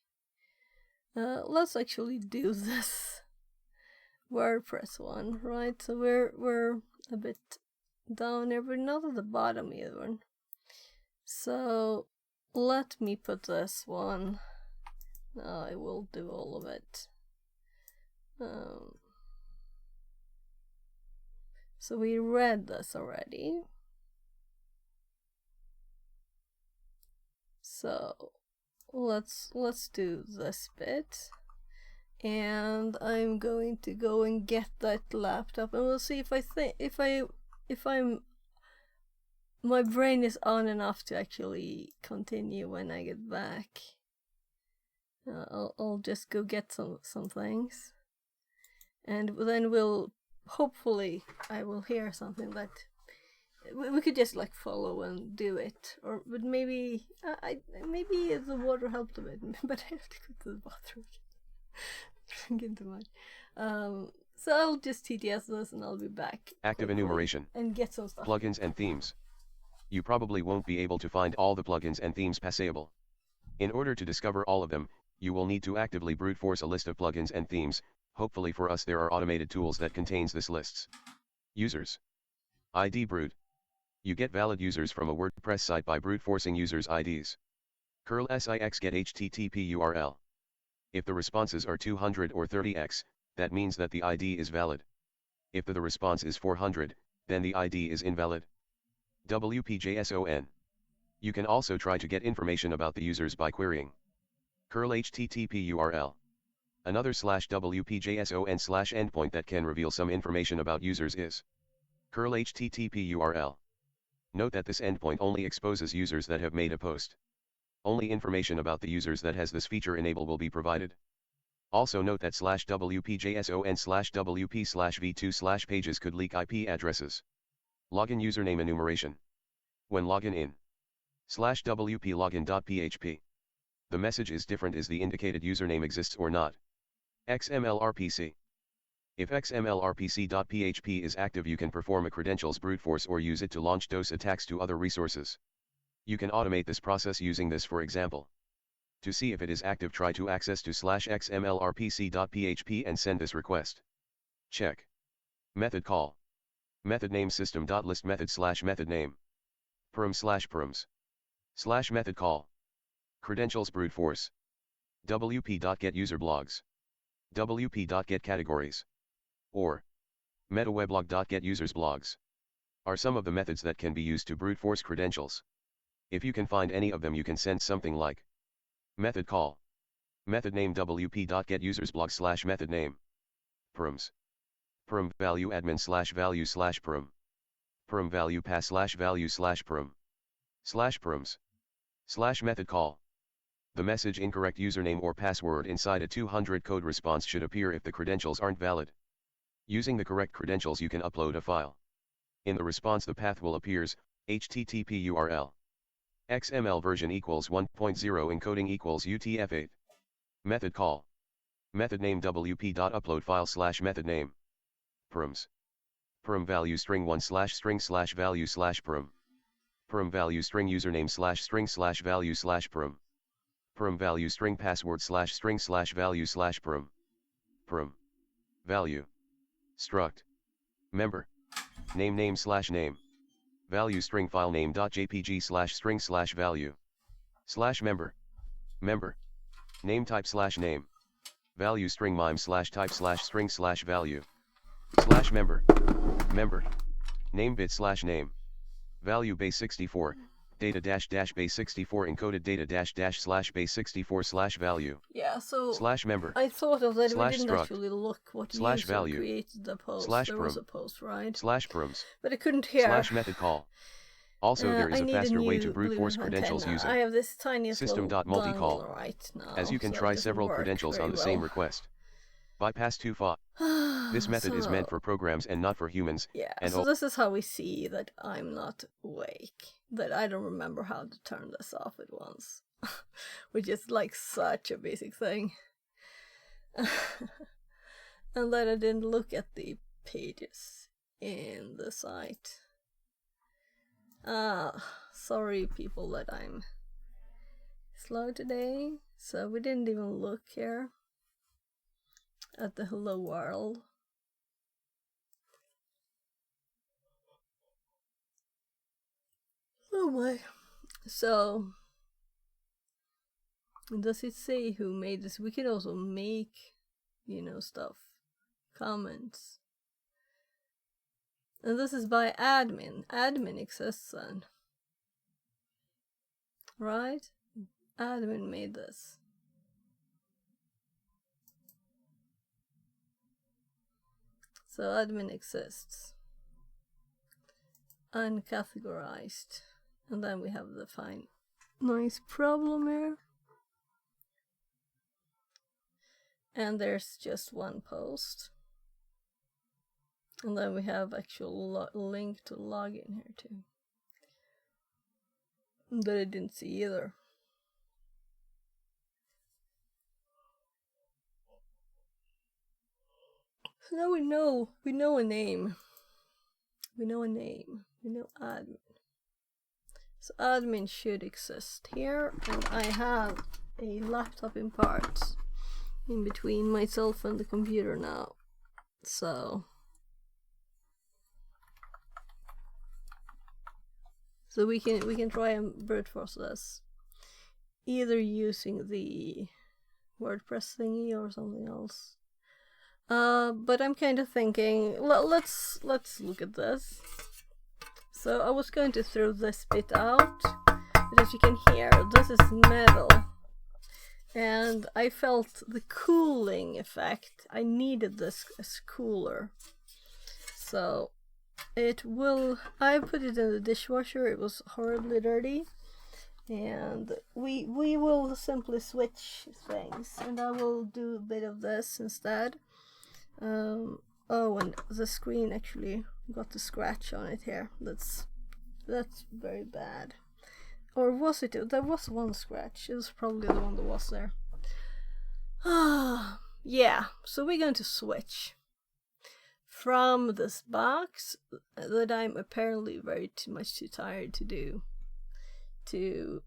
Let's actually do this WordPress one, right? So we're a bit down here, but not at the bottom either. So let me put this one. I will do all of it. So we read this already. So let's do this bit, and I'm going to go and get that laptop, and we'll see if I'm my brain is on enough to actually continue when I get back. I'll just go get some things, and then we'll hopefully I will hear something that we could just like follow and do it, or but maybe maybe the water helped a bit, but I have to go to the bathroom. Drinking too much. So I'll just TTS this and I'll be back. Active enumeration and get some stuff. Plugins and themes. You probably won't be able to find all the plugins and themes passable. In order to discover all of them, you will need to actively brute force a list of plugins and themes. Hopefully for us there are automated tools that contains this lists. Users. ID brute. You get valid users from a WordPress site by brute forcing users' IDs. curl six get HTTP URL. If the responses are 200 or 30x, that means that the ID is valid. If the response is 400, then the ID is invalid. WPJSON. You can also try to get information about the users by querying curl HTTP URL. Another /WPJSON/endpoint that can reveal some information about users is curl HTTP URL. Note that this endpoint only exposes users that have made a post. Only information about the users that has this feature enabled will be provided. Also note that /WPJSON/WP/v2/pages could leak IP addresses. Login username enumeration. When login in /WP login.php. The message is different is the indicated username exists or not. XMLRPC. If XMLRPC.php is active, you can perform a credentials brute force or use it to launch DOS attacks to other resources. You can automate this process using this, for example. To see if it is active, try to access to /XMLRPC.php and send this request. Check. Method call. Method name system.list method /method name. Perms/perms. /method call. Credentials brute force. WP.get user blogs. WP.get categories. Or metaweblog.get users blogs. Are some of the methods that can be used to brute force credentials. If you can find any of them, you can send something like method call. Method name WP.get users blog /method name. Perms. Perm value admin /value /perm. Perm value pass /value /perm. /perms. /method call. The message incorrect username or password inside a 200 code response should appear if the credentials aren't valid. Using the correct credentials, you can upload a file. In the response, the path will appears HTTP URL. XML version equals 1.0 encoding equals UTF-8. Method call. Method name WP.upload file /method name. Perms. Perm value string 1 /string /value /perm. Perm value string username /string /value /perm. Perm value string password /string /value /perm. Perm. Value. Struct. Member. Name /name. Value string file name.jpg /string /value. /member. Member. Name type /name. Value string mime /type /string /value. /member. Member. Name bit /name. Value base 64. Data base 64 encoded data base 64 /value. Yeah, so /member. I thought of that. We didn't /struct. actually look what /value. user created the post. There was a post, right? /perms. But I couldn't hear. /method call. Also, there is I a need faster way to new brute force Bluetooth credentials antenna. using I have this tiny little system.multicall. dongle right now, As you can so it try doesn't several work credentials on very the same well. request. Bypass 2 FA. This method is meant for programs and not for humans. Yeah, and so this is how we see that I'm not awake. That I don't remember how to turn this off at once. Which is like such a basic thing. And that I didn't look at the pages in the site. Sorry people that I'm slow today. So we didn't even look here at the hello world. Oh my. So, does it say who made this? We could also make, stuff. Comments. And this is by admin. Admin exists then. Right? Admin made this. So admin exists. Uncategorized. And then we have the fine nice problem here. And there's just one post. And then we have actual link to login here too. That I didn't see either. So now we know a name. We know admin. So admin should exist here, and I have a laptop in parts in between myself and the computer now. So So we can try and brute force this, either using the WordPress thingy or something else. But I'm kind of thinking, let's look at this. So I was going to throw this bit out, but as you can hear, this is metal. And I felt the cooling effect. I needed this as cooler. So I put it in the dishwasher. It was horribly dirty. And we will simply switch things. And I will do a bit of this instead. Oh, and the screen actually got a scratch on it here. That's very bad. Or was it? There was one scratch. It was probably the one that was there. Yeah, so we're going to switch from this box that I'm apparently too tired to do to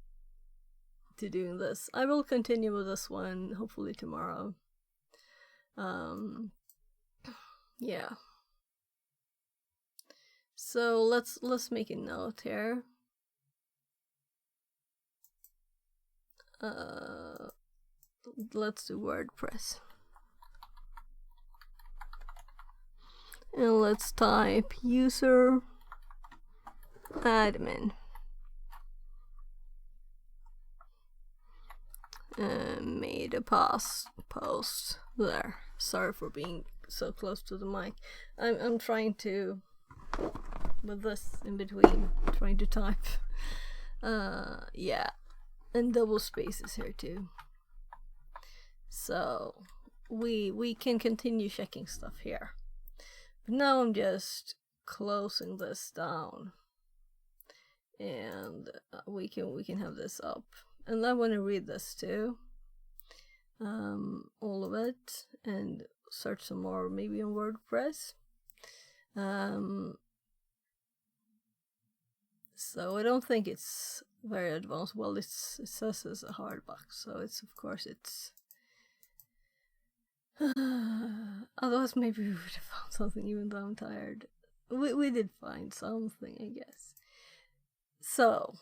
doing this. I will continue with this one hopefully tomorrow. Yeah. So let's make a note here. Let's do WordPress. And let's type user admin. Made a post there. Sorry for being so close to the mic. I'm trying to, with this in between, trying to type. Yeah, and double spaces here too. So we can continue checking stuff here. But now I'm just closing this down, and we can have this up. And I want to read this too, all of it, and search some more maybe on WordPress. So I don't think it's very advanced. Well, it says it's a hard box, so it's of course it's. Otherwise, maybe we would have found something. Even though I'm tired, we did find something, I guess. So